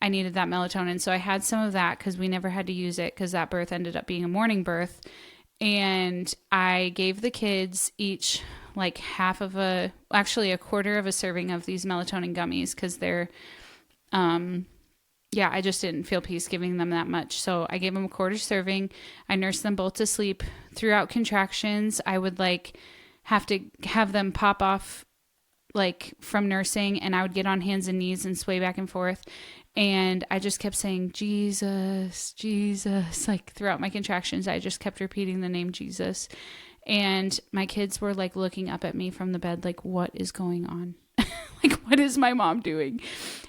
I needed that melatonin. So I had some of that because we never had to use it because that birth ended up being a morning birth. And I gave the kids each like actually a quarter of a serving of these melatonin gummies because they're, I just didn't feel peace giving them that much. So I gave them a quarter serving. I nursed them both to sleep. Throughout contractions, I would like have to have them pop off like from nursing, and I would get on hands and knees and sway back and forth. And I just kept saying, Jesus, Jesus, like throughout my contractions, I just kept repeating the name Jesus. And my kids were like looking up at me from the bed, like, what is going on? Like, what is my mom doing?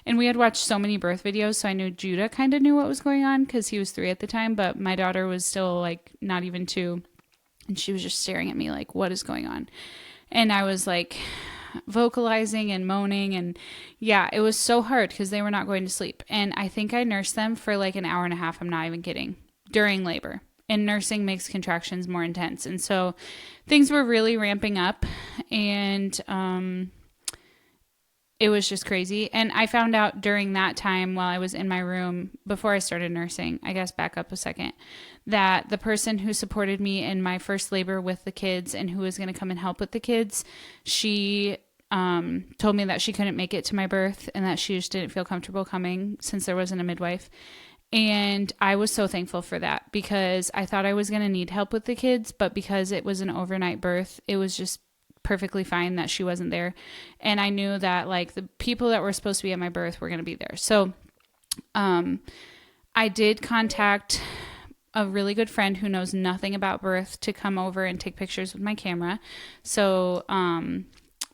And we had watched so many birth videos, so I knew Judah kind of knew what was going on because he was 3 at the time, but my daughter was still like not even 2. And she was just staring at me like, what is going on? And I was like vocalizing and moaning. And yeah, it was so hard because they were not going to sleep. And I think I nursed them for like an hour and a half. I'm not even kidding. During labor. And nursing makes contractions more intense. And so things were really ramping up. And it was just crazy. And I found out during that time while I was in my room before I started nursing, I guess back up a second, that the person who supported me in my first labor with the kids and who was going to come and help with the kids, she told me that she couldn't make it to my birth and that she just didn't feel comfortable coming since there wasn't a midwife. And I was so thankful for that because I thought I was going to need help with the kids, but because it was an overnight birth, it was just perfectly fine that she wasn't there. And I knew that like the people that were supposed to be at my birth were going to be there. So I did contact a really good friend who knows nothing about birth to come over and take pictures with my camera. So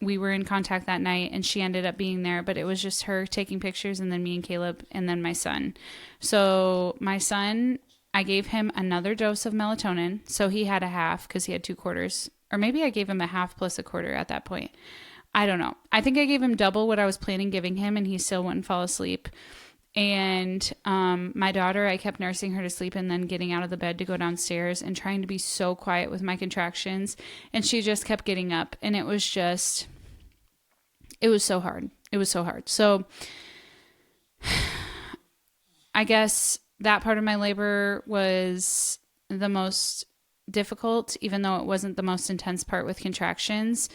we were in contact that night and she ended up being there, but it was just her taking pictures and then me and Caleb and then my son. So my son, I gave him another dose of melatonin. So he had a half because he had 2 quarters. Or maybe I gave him a half plus a quarter at that point. I don't know. I think I gave him double what I was planning giving him and he still wouldn't fall asleep. And my daughter, I kept nursing her to sleep and then getting out of the bed to go downstairs and trying to be so quiet with my contractions. And she just kept getting up. And it was so hard. It was so hard. So I guess that part of my labor was the most difficult, even though it wasn't the most intense part with contractions,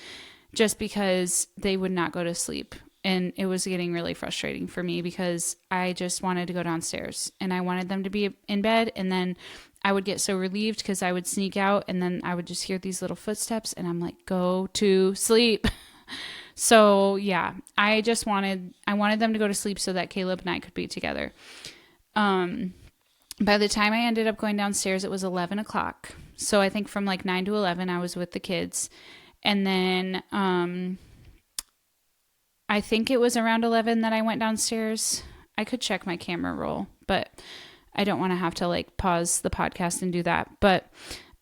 just because they would not go to sleep. And it was getting really frustrating for me because I just wanted to go downstairs and I wanted them to be in bed. And then I would get so relieved because I would sneak out and then I would just hear these little footsteps and I'm like, go to sleep. So yeah, I wanted them to go to sleep so that Caleb and I could be together. By the time I ended up going downstairs, it was 11 o'clock. So I think from like 9 to 11, I was with the kids. And then I think it was around 11 that I went downstairs. I could check my camera roll, but I don't want to have to like pause the podcast and do that. But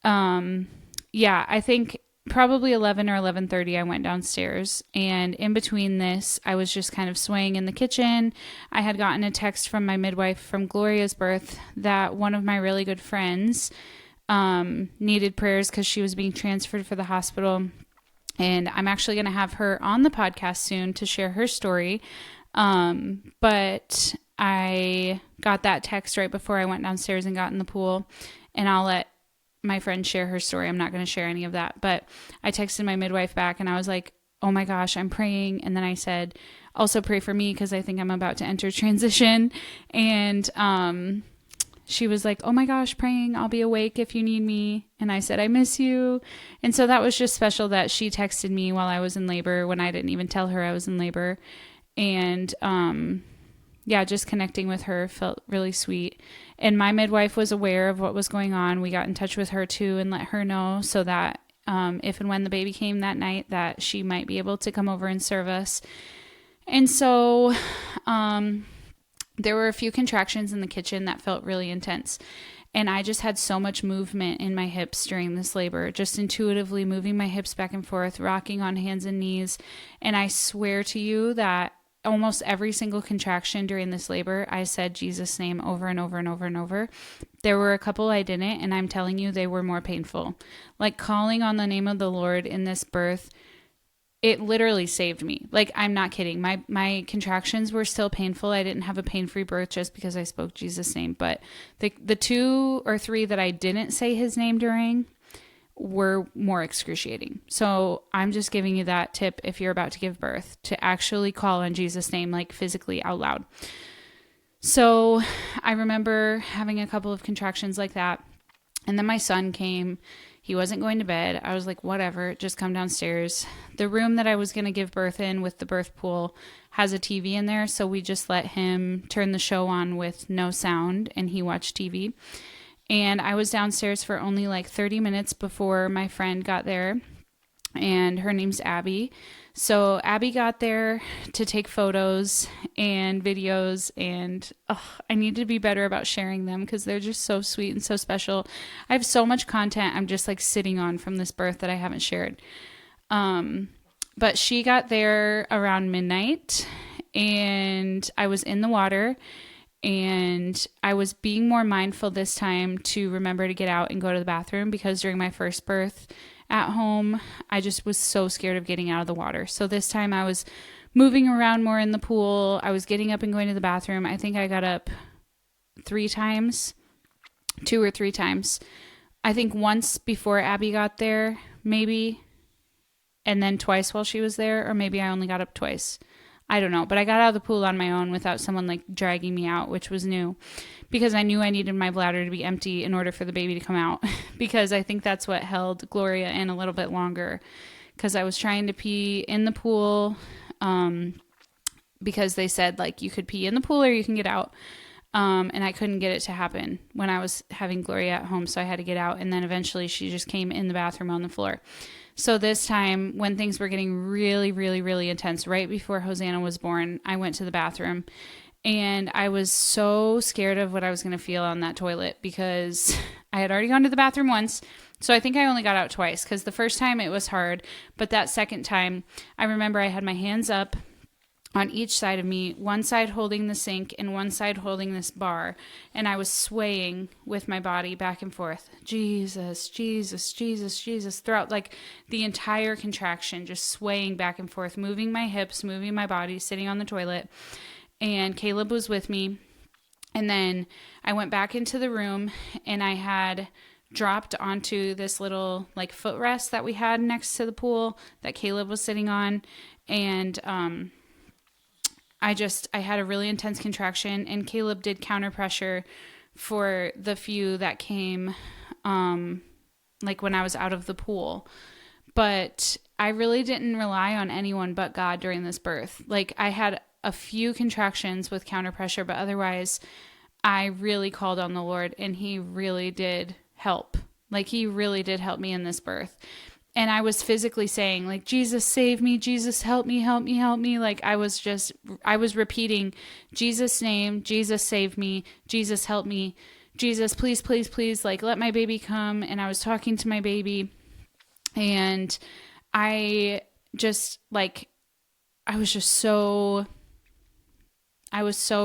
yeah, I think probably 11 or 11:30 I went downstairs. And in between this, I was just kind of swaying in the kitchen. I had gotten a text from my midwife from Gloria's birth that one of my really good friends needed prayers because she was being transferred for the hospital. And I'm actually going to have her on the podcast soon to share her story. But I got that text right before I went downstairs and got in the pool. And I'll let my friend share her story. I'm not going to share any of that. But I texted my midwife back and I was like, oh my gosh, I'm praying. And then I said, also pray for me because I think I'm about to enter transition. And she was like, oh my gosh, praying, I'll be awake if you need me. And I said, I miss you. And so that was just special that she texted me while I was in labor when I didn't even tell her I was in labor. And yeah, just connecting with her felt really sweet. And my midwife was aware of what was going on. We got in touch with her too and let her know so that if and when the baby came that night, that she might be able to come over and serve us. And so there were a few contractions in the kitchen that felt really intense. And I just had so much movement in my hips during this labor, just intuitively moving my hips back and forth, rocking on hands and knees. And I swear to you that almost every single contraction during this labor, I said Jesus' name over and over and over and over. There were a couple I didn't, and I'm telling you, they were more painful. Like calling on the name of the Lord in this birth, it literally saved me. Like, I'm not kidding. My contractions were still painful. I didn't have a pain-free birth just because I spoke Jesus' name. But the 2 or 3 that I didn't say his name during were more excruciating. So I'm just giving you that tip if you're about to give birth, to actually call on Jesus' name, like physically out loud. So I remember having a couple of contractions like that. And then my son came. He wasn't going to bed. I was like, whatever, just come downstairs. The room that I was going to give birth in with the birth pool has a TV in there. So we just let him turn the show on with no sound and he watched TV. And I was downstairs for only like 30 minutes before my friend got there. And her name's Abby. So Abby got there to take photos and videos, and I need to be better about sharing them because they're just so sweet and so special. I have so much content I'm just like sitting on from this birth that I haven't shared. But she got there around midnight, and I was in the water, and I was being more mindful this time to remember to get out and go to the bathroom, because during my first birth at home, I just was so scared of getting out of the water. So this time I was moving around more in the pool. I was getting up and going to the bathroom. I think I got up 2 or 3 times. I think once before Abby got there, maybe, and then twice while she was there, or maybe I only got up twice. I don't know, but I got out of the pool on my own without someone like dragging me out, which was new, because I knew I needed my bladder to be empty in order for the baby to come out, because I think that's what held Gloria in a little bit longer, because I was trying to pee in the pool, because they said like you could pee in the pool or you can get out, and I couldn't get it to happen when I was having Gloria at home, so I had to get out, and then eventually she just came in the bathroom on the floor. So this time, when things were getting really, really, really intense, right before Hosanna was born, I went to the bathroom, and I was so scared of what I was going to feel on that toilet, because I had already gone to the bathroom once. So I think I only got out twice, because the first time it was hard, but that second time, I remember I had my hands up on each side of me, one side holding the sink and one side holding this bar, and I was swaying with my body back and forth. Jesus, Jesus, Jesus, Jesus, throughout like the entire contraction, just swaying back and forth, moving my hips, moving my body, sitting on the toilet. And Caleb was with me. And then I went back into the room, and I had dropped onto this little like footrest that we had next to the pool that Caleb was sitting on. And I had a really intense contraction, and Caleb did counter pressure for the few that came, like when I was out of the pool. But I really didn't rely on anyone but God during this birth. Like, I had a few contractions with counter pressure, but otherwise I really called on the Lord, and he really did help. Like, he really did help me in this birth. And I was physically saying, like, Jesus, save me. Jesus, help me, help me, help me. Like, I was repeating Jesus' name. Jesus, save me. Jesus, help me. Jesus, please, please, please, like, let my baby come. And I was talking to my baby. And I was so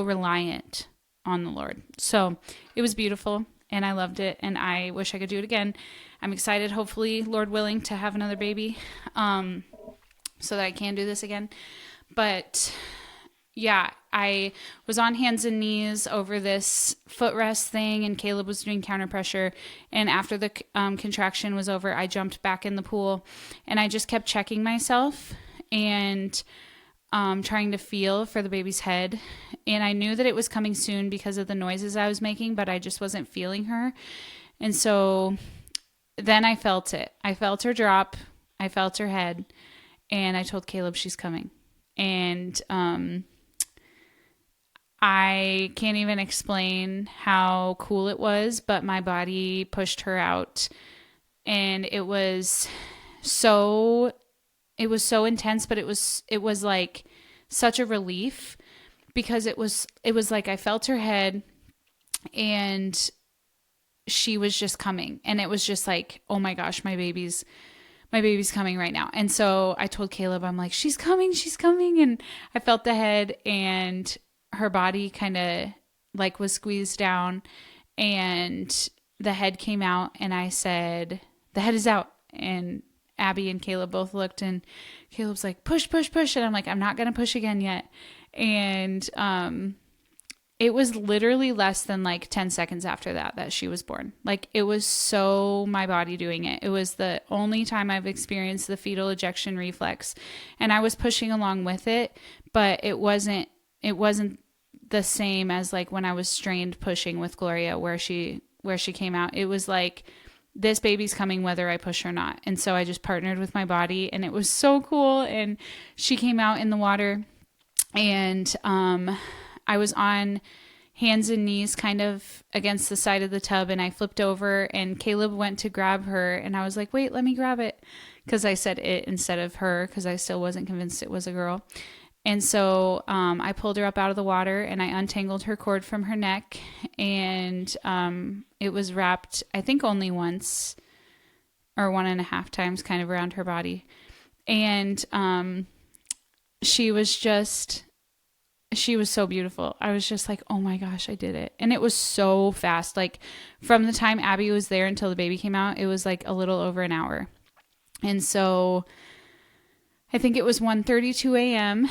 reliant on the Lord. So it was beautiful, and I loved it, and I wish I could do it again. I'm excited, hopefully, Lord willing, to have another baby, so that I can do this again. But yeah, I was on hands and knees over this footrest thing, and Caleb was doing counter pressure. And after the contraction was over, I jumped back in the pool, and I just kept checking myself and trying to feel for the baby's head. And I knew that it was coming soon because of the noises I was making, but I just wasn't feeling her. And so then I felt it. I felt her drop. I felt her head. And I told Caleb she's coming. And I can't even explain how cool it was, but my body pushed her out. And it was so intense, but it was like such a relief, because it was like I felt her head, and she was just coming, and it was just like, oh my gosh, my baby's coming right now. And so I told Caleb, I'm like, she's coming. And I felt the head, and her body kind of like was squeezed down, and the head came out, and I said, the head is out. And Abby and Caleb both looked, and Caleb's like, push, push, push. And I'm like, I'm not going to push again yet. And it was literally less than like 10 seconds after that she was born. Like, it was so my body doing it. It was the only time I've experienced the fetal ejection reflex, and I was pushing along with it, but it wasn't the same as like when I was strained pushing with Gloria, where she came out. It was like this baby's coming whether I push or not. And so I just partnered with my body, and it was so cool. And she came out in the water, and I was on hands and knees kind of against the side of the tub, and I flipped over, and Caleb went to grab her, and I was like, wait, let me grab it, because I said it instead of her, because I still wasn't convinced it was a girl. And so I pulled her up out of the water, and I untangled her cord from her neck, and it was wrapped, I think only once or 1.5 times kind of around her body. And she was so beautiful. I was just like, oh my gosh, I did it. And it was so fast. Like from the time Abby was there until the baby came out, it was like a little over an hour. And so I think it was 1:32 a.m.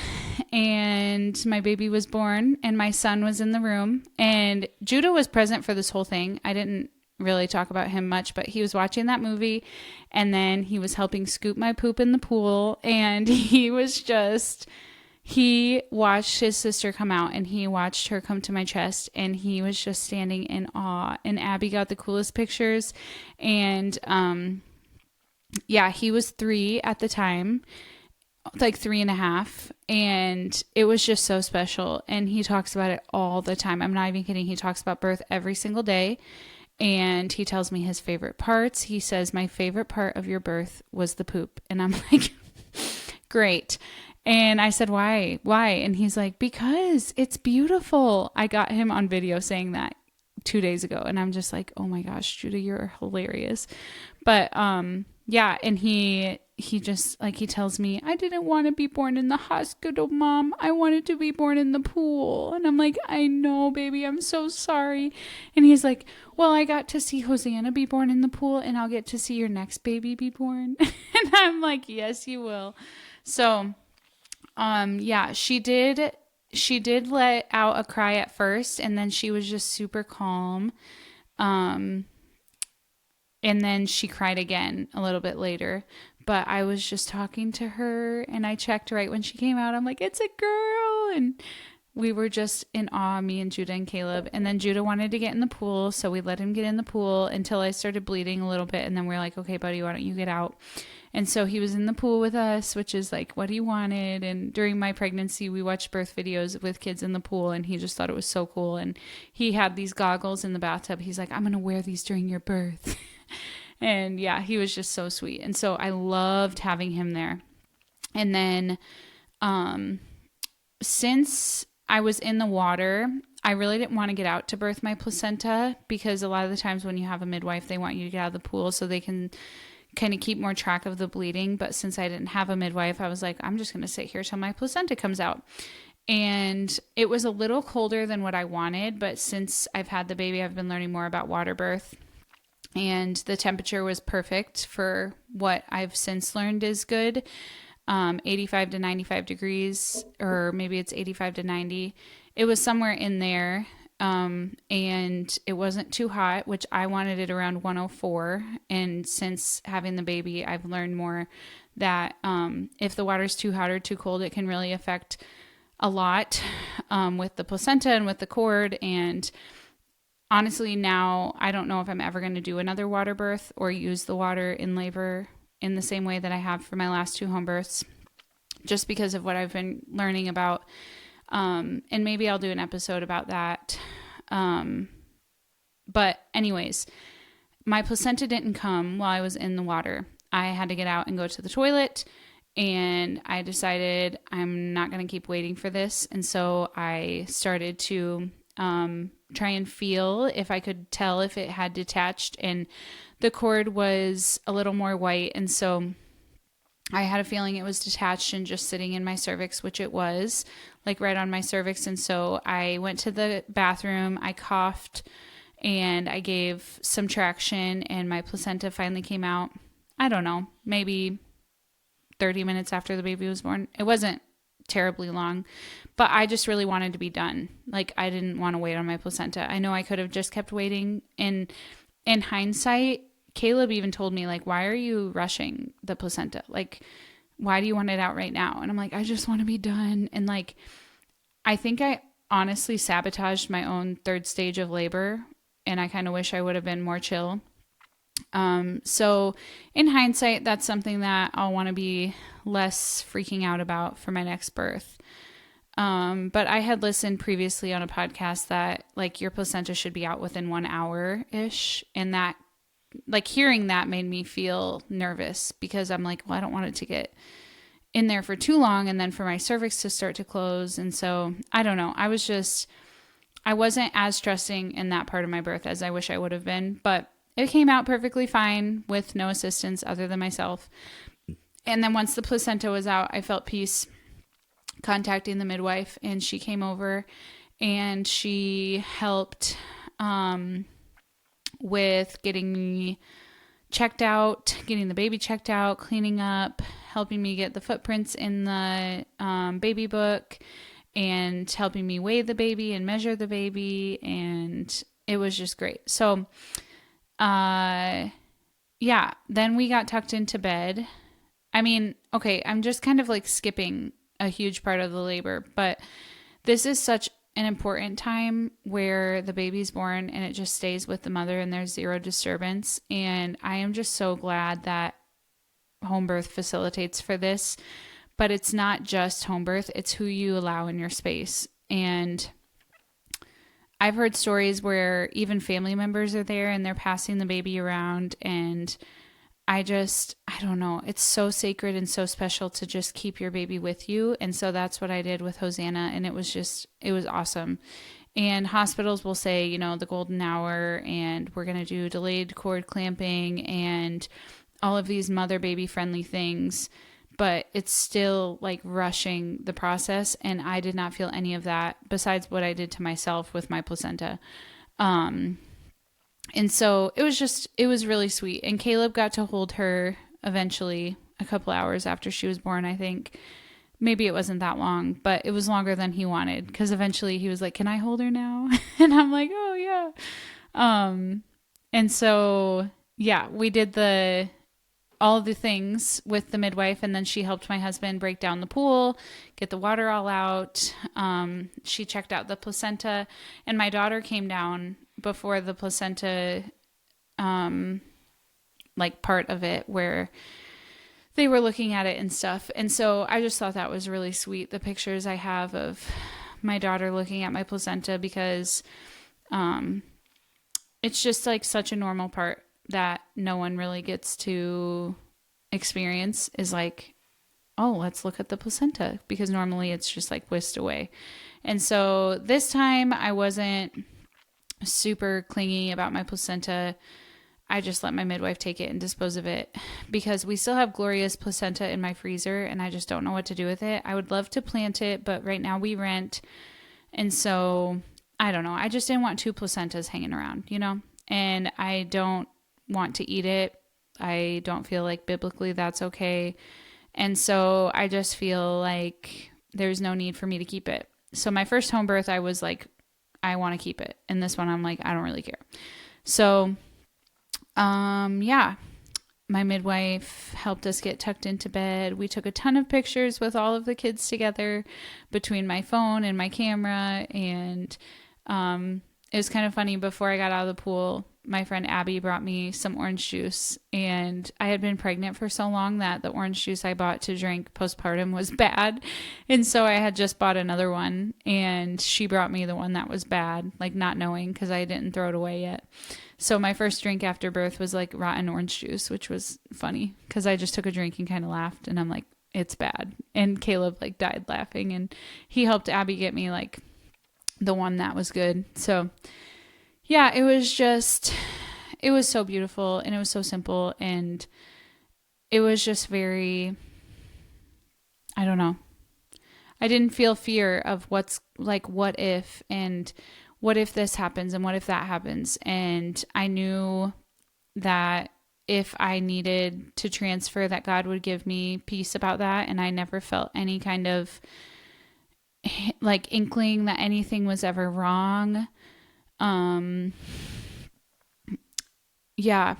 and my baby was born, and my son was in the room, and Judah was present for this whole thing. I didn't really talk about him much, but he was watching that movie, and then he was helping scoop my poop in the pool, and he watched his sister come out, and he watched her come to my chest, and he was just standing in awe. And Abby got the coolest pictures. And yeah, he was 3 at the time, like 3.5, and it was just so special. And he talks about it all the time. I'm not even kidding. He talks about birth every single day, and he tells me his favorite parts. He says, my favorite part of your birth was the poop. And I'm like, great. And I said, why? And he's like, because it's beautiful. I got him on video saying that 2 days ago. And I'm just like, oh my gosh, Judah, you're hilarious. But, yeah. And he just like, he tells me, I didn't want to be born in the hospital, Mom. I wanted to be born in the pool. And I'm like, I know, baby, I'm so sorry. And he's like, well, I got to see Hosanna be born in the pool, and I'll get to see your next baby be born. And I'm like, yes, you will. So, yeah, she did let out a cry at first, and then she was just super calm. And then she cried again a little bit later, but I was just talking to her, and I checked right when she came out. I'm like, it's a girl. And we were just in awe, me and Judah and Caleb. And then Judah wanted to get in the pool, so we let him get in the pool until I started bleeding a little bit. And then we're like, okay, buddy, why don't you get out? And so he was in the pool with us, which is like what he wanted. And during my pregnancy, we watched birth videos with kids in the pool, and he just thought it was so cool. And he had these goggles in the bathtub. He's like, I'm going to wear these during your birth. And yeah, he was just so sweet. And so I loved having him there. And then since I was in the water, I really didn't want to get out to birth my placenta, because a lot of the times when you have a midwife, they want you to get out of the pool so they can kind of keep more track of the bleeding. But since I didn't have a midwife, I was like, I'm just going to sit here till my placenta comes out. And it was a little colder than what I wanted, but since I've had the baby, I've been learning more about water birth, and the temperature was perfect for what I've since learned is good. 85 to 95 degrees, or maybe it's 85 to 90. It was somewhere in there. And it wasn't too hot, which I wanted it around 104. And since having the baby, I've learned more that if the water's too hot or too cold, it can really affect a lot with the placenta and with the cord. And honestly, now I don't know if I'm ever going to do another water birth or use the water in labor in the same way that I have for my last 2 home births, just because of what I've been learning about. And maybe I'll do an episode about that. But anyways, my placenta didn't come while I was in the water. I had to get out and go to the toilet, and I decided I'm not going to keep waiting for this. And so I started to try and feel if I could tell if it had detached, and the cord was a little more white. And so I had a feeling it was detached and just sitting in my cervix, which it was, like right on my cervix. And so I went to the bathroom, I coughed, and I gave some traction, and my placenta finally came out. I don't know, maybe 30 minutes after the baby was born. It wasn't terribly long, but I just really wanted to be done. Like, I didn't want to wait on my placenta. I know I could have just kept waiting. And in hindsight, Caleb even told me, like, why are you rushing the placenta? Like, why do you want it out right now? And I'm like, I just want to be done. And like, I think I honestly sabotaged my own 3rd stage of labor, and I kind of wish I would have been more chill. So in hindsight, that's something that I'll want to be less freaking out about for my next birth. But I had listened previously on a podcast that like your placenta should be out within 1 hour ish. And that like hearing that made me feel nervous because I'm like, well, I don't want it to get in there for too long and then for my cervix to start to close. And so I don't know. I wasn't as trusting in that part of my birth as I wish I would have been, but it came out perfectly fine with no assistance other than myself. And then once the placenta was out, I felt peace contacting the midwife, and she came over and she helped with getting me checked out, getting the baby checked out, cleaning up, helping me get the footprints in the baby book, and helping me weigh the baby and measure the baby. And it was just great. So, yeah, then we got tucked into bed. I mean, okay, I'm just kind of like skipping a huge part of the labor, but this is such an important time where the baby's born and it just stays with the mother and there's zero disturbance. And I am just so glad that home birth facilitates for this, but it's not just home birth, it's who you allow in your space. And I've heard stories where even family members are there and they're passing the baby around, and I don't know. It's so sacred and so special to just keep your baby with you. And so that's what I did with Hosanna. And it was awesome. And hospitals will say, you know, the golden hour, and we're going to do delayed cord clamping and all of these mother baby friendly things, but it's still like rushing the process. And I did not feel any of that besides what I did to myself with my placenta. And so it was really sweet. And Caleb got to hold her eventually a couple hours after she was born, I think. Maybe it wasn't that long, but it was longer than he wanted, because eventually he was like, "Can I hold her now?" And I'm like, "Oh, yeah." And so, yeah, we did all of the things with the midwife, and then she helped my husband break down the pool, get the water all out. She checked out the placenta, and my daughter came down before the placenta, like part of it where they were looking at it and stuff. And so I just thought that was really sweet, the pictures I have of my daughter looking at my placenta, because it's just like such a normal part that no one really gets to experience, is like, oh, let's look at the placenta, because normally it's just like whisked away. And so this time I wasn't super clingy about my placenta. I just let my midwife take it and dispose of it, because we still have Gloria's placenta in my freezer and I just don't know what to do with it. I would love to plant it, but right now we rent. And so I don't know. I just didn't want two placentas hanging around, you know, and I don't want to eat it. I don't feel like biblically that's okay. And so I just feel like there's no need for me to keep it. So my first home birth, I was like, I want to keep it. And this one, I'm like, I don't really care. So, yeah, my midwife helped us get tucked into bed. We took a ton of pictures with all of the kids together between my phone and my camera. And, it was kind of funny. Before I got out of the pool, my friend Abby brought me some orange juice, and I had been pregnant for so long that the orange juice I bought to drink postpartum was bad. And so I had just bought another one, and she brought me the one that was bad, like not knowing, because I didn't throw it away yet. So my first drink after birth was like rotten orange juice, which was funny because I just took a drink and kind of laughed, and I'm like, it's bad. And Caleb like died laughing, and he helped Abby get me like the one that was good. So yeah, it was so beautiful, and it was so simple, and it was just very, I don't know. I didn't feel fear of what's like, what if, and what if this happens, and what if that happens. And I knew that if I needed to transfer, that God would give me peace about that. And I never felt any kind of like inkling that anything was ever wrong. Yeah,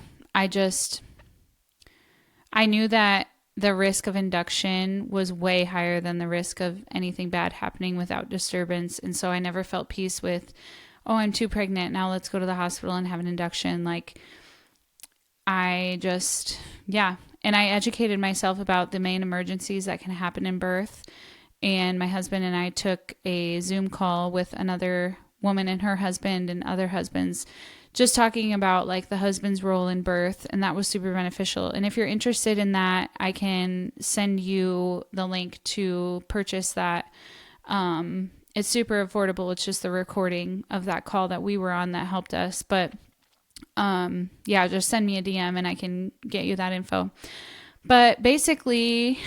I knew that the risk of induction was way higher than the risk of anything bad happening without disturbance. And so I never felt peace with, oh, I'm too pregnant, now let's go to the hospital and have an induction. Like, I just, yeah. And I educated myself about the main emergencies that can happen in birth. And my husband and I took a Zoom call with another woman and her husband and other husbands, just talking about like the husband's role in birth. And that was super beneficial. And if you're interested in that, I can send you the link to purchase that. It's super affordable. It's just the recording of that call that we were on that helped us. But yeah, just send me a DM and I can get you that info. But basically,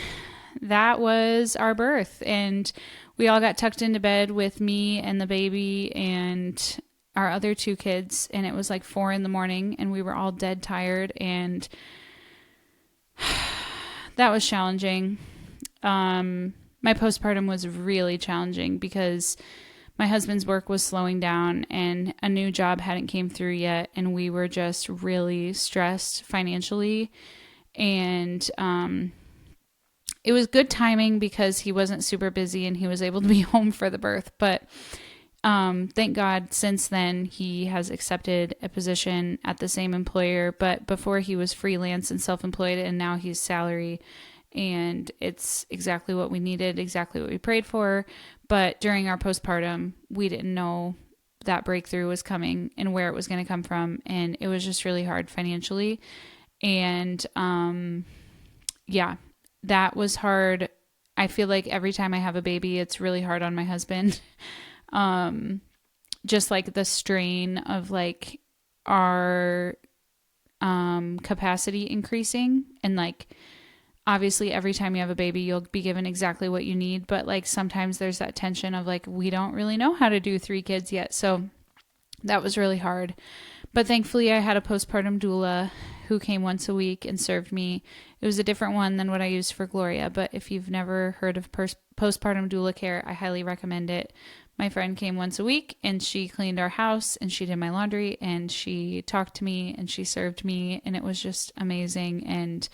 that was our birth. And we all got tucked into bed with me and the baby and our other two kids. And it was like 4 a.m. and we were all dead tired. And that was challenging. My postpartum was really challenging because my husband's work was slowing down and a new job hadn't came through yet. And we were just really stressed financially. And it was good timing because he wasn't super busy and he was able to be home for the birth. But thank God since then he has accepted a position at the same employer. But before he was freelance and self-employed, and now he's salary. And it's exactly what we needed, exactly what we prayed for. But during our postpartum, we didn't know that breakthrough was coming and where it was going to come from. And it was just really hard financially. And yeah, that was hard. I feel like every time I have a baby, it's really hard on my husband. Just like the strain of like our capacity increasing, and like obviously every time you have a baby, you'll be given exactly what you need. But like sometimes there's that tension of like, we don't really know how to do 3 kids yet. So that was really hard. But thankfully I had a postpartum doula who came once a week and served me. It was a different one than what I used for Gloria. But if you've never heard of postpartum doula care, I highly recommend it. My friend came once a week and she cleaned our house and she did my laundry and she talked to me and she served me. And it was just amazing. And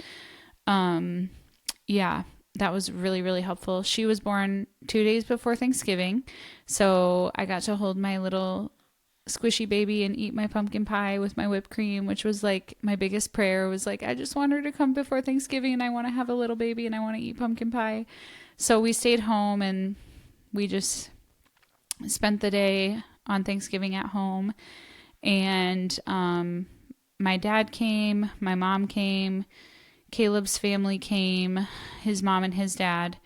yeah, that was really, really helpful. She was born 2 days before Thanksgiving. So I got to hold my little squishy baby and eat my pumpkin pie with my whipped cream, which was like my biggest prayer was like, I just want her to come before Thanksgiving and I want to have a little baby and I want to eat pumpkin pie. So we stayed home and we just spent the day on Thanksgiving at home. And, my dad came, my mom came, Caleb's family came, his mom and his dad.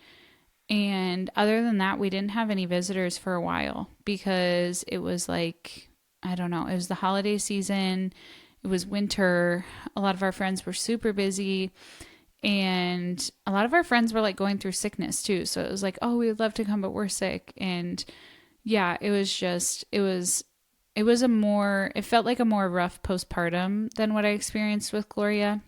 And other than that, we didn't have any visitors for a while because it was like, I don't know, it was the holiday season. It was winter. A lot of our friends were super busy. And a lot of our friends were like going through sickness too. So it was like, oh, we would love to come, but we're sick. And yeah, it was just, it felt like a more rough postpartum than what I experienced with Gloria.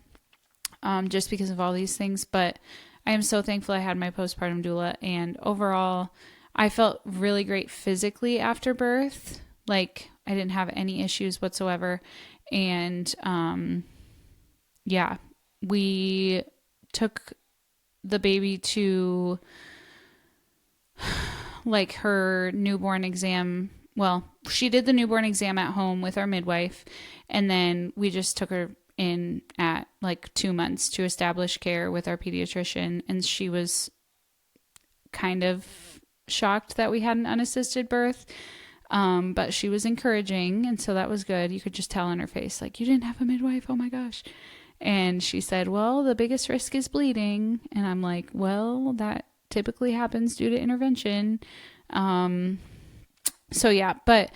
Just because of all these things. But I am so thankful I had my postpartum doula. And overall, I felt really great physically after birth. Like I didn't have any issues whatsoever. And yeah, we took the baby to like her newborn exam. Well, she did the newborn exam at home with our midwife. And then we just took her in at like 2 months to establish care with our pediatrician. And she was kind of shocked that we had an unassisted birth. But she was encouraging. And so that was good. You could just tell in her face, like, you didn't have a midwife. Oh my gosh. And she said, well, the biggest risk is bleeding. And I'm like, well, that typically happens due to intervention. So yeah, but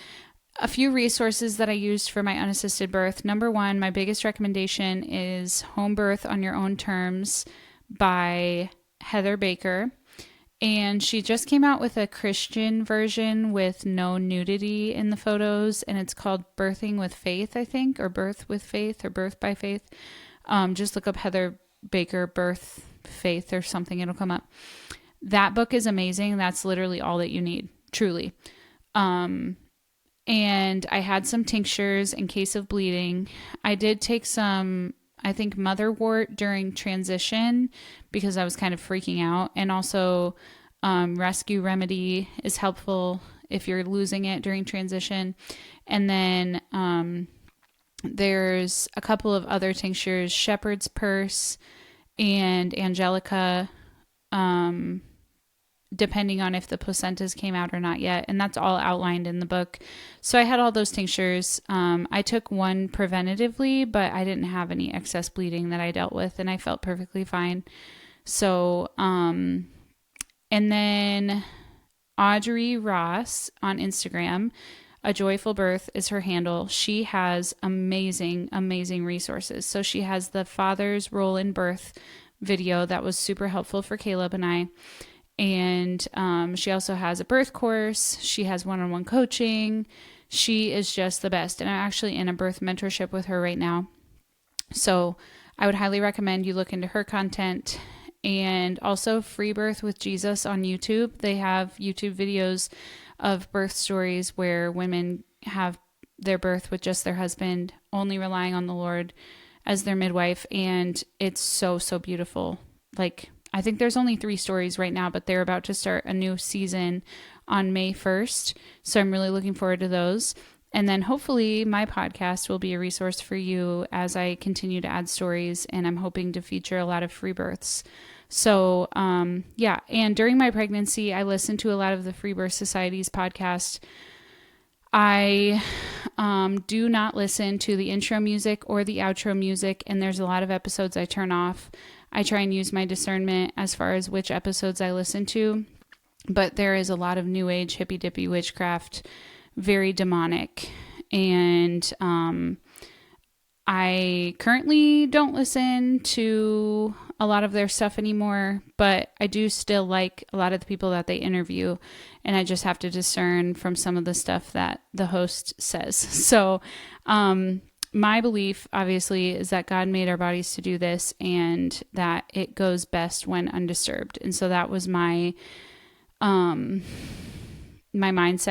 a few resources that I used for my unassisted birth. Number 1, my biggest recommendation is Home Birth on Your Own Terms by Heather Baker. And she just came out with a Christian version with no nudity in the photos. And it's called Birthing with Faith, I think, or Birth with Faith or Birth by Faith. Just look up Heather Baker, Birth Faith or something. It'll come up. That book is amazing. That's literally all that you need, truly. And I had some tinctures in case of bleeding. I did take some, I think, motherwort during transition because I was kind of freaking out. And also Rescue Remedy is helpful if you're losing it during transition. And then There's a couple of other tinctures, Shepherd's Purse and Angelica, depending on if the placentas came out or not yet. And that's all outlined in the book. So I had all those tinctures. I took one preventatively, but I didn't have any excess bleeding that I dealt with, and I felt perfectly fine. So, and then Audrey Ross on Instagram, A Joyful Birth is her handle. She has amazing, amazing resources. So she has the father's role in birth video that was super helpful for Caleb and I. And she also has a birth course. She has one-on-one coaching. She is just the best. And I'm actually in a birth mentorship with her right now. So I would highly recommend you look into her content. And also Freebirth with Jesus on YouTube. They have YouTube videos of birth stories where women have their birth with just their husband, only relying on the Lord as their midwife. And it's so, so beautiful. Like, I think there's only 3 stories right now, but they're about to start a new season on May 1st. So I'm really looking forward to those. And then hopefully my podcast will be a resource for you as I continue to add stories, and I'm hoping to feature a lot of free births. So, yeah. And during my pregnancy, I listened to a lot of the Free Birth Society's podcast. I do not listen to the intro music or the outro music, and there's a lot of episodes I turn off. I try and use my discernment as far as which episodes I listen to, but there is a lot of new age hippy dippy witchcraft, very demonic. And I currently don't listen to a lot of their stuff anymore, but I do still like a lot of the people that they interview, and I just have to discern from some of the stuff that the host says. So, my belief, obviously, is that God made our bodies to do this, and that it goes best when undisturbed. And so that was my mindset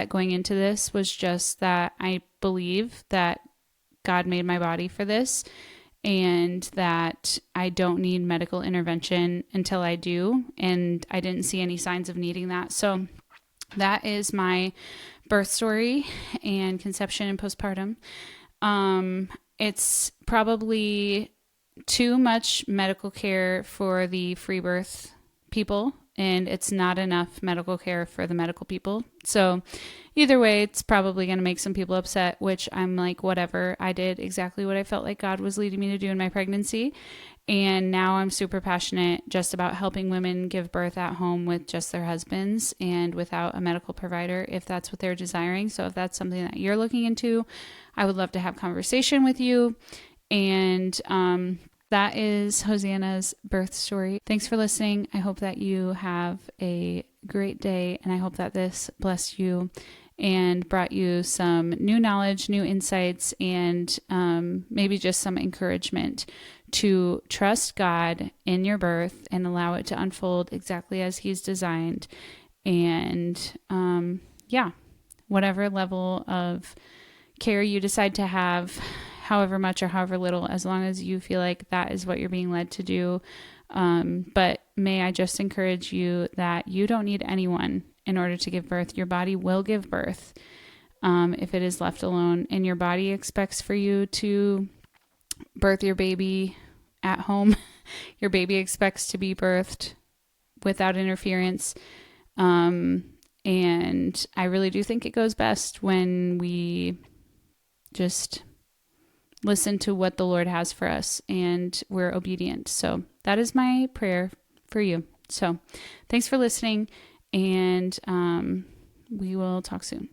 going into this, was just that I believe that God made my body for this, and that I don't need medical intervention until I do. And I didn't see any signs of needing that. So that is my birth story and conception and postpartum. It's probably too much medical care for the free birth people, and it's not enough medical care for the medical people. So either way, it's probably going to make some people upset, which I'm like, whatever. I did exactly what I felt like God was leading me to do in my pregnancy. And now I'm super passionate just about helping women give birth at home with just their husbands and without a medical provider, if that's what they're desiring. So if that's something that you're looking into, I would love to have conversation with you. And that is Hosanna's birth story. Thanks for listening. I hope that you have a great day, and I hope that this blessed you and brought you some new knowledge, new insights, and maybe just some encouragement to trust God in your birth and allow it to unfold exactly as He's designed. And yeah, whatever level of care you decide to have, however much or however little, as long as you feel like that is what you're being led to do. But may I just encourage you that you don't need anyone in order to give birth. Your body will give birth if it is left alone, and your body expects for you to birth your baby at home. Your baby expects to be birthed without interference. And I really do think it goes best when we just listen to what the Lord has for us and we're obedient. So that is my prayer for you. So thanks for listening, and we will talk soon.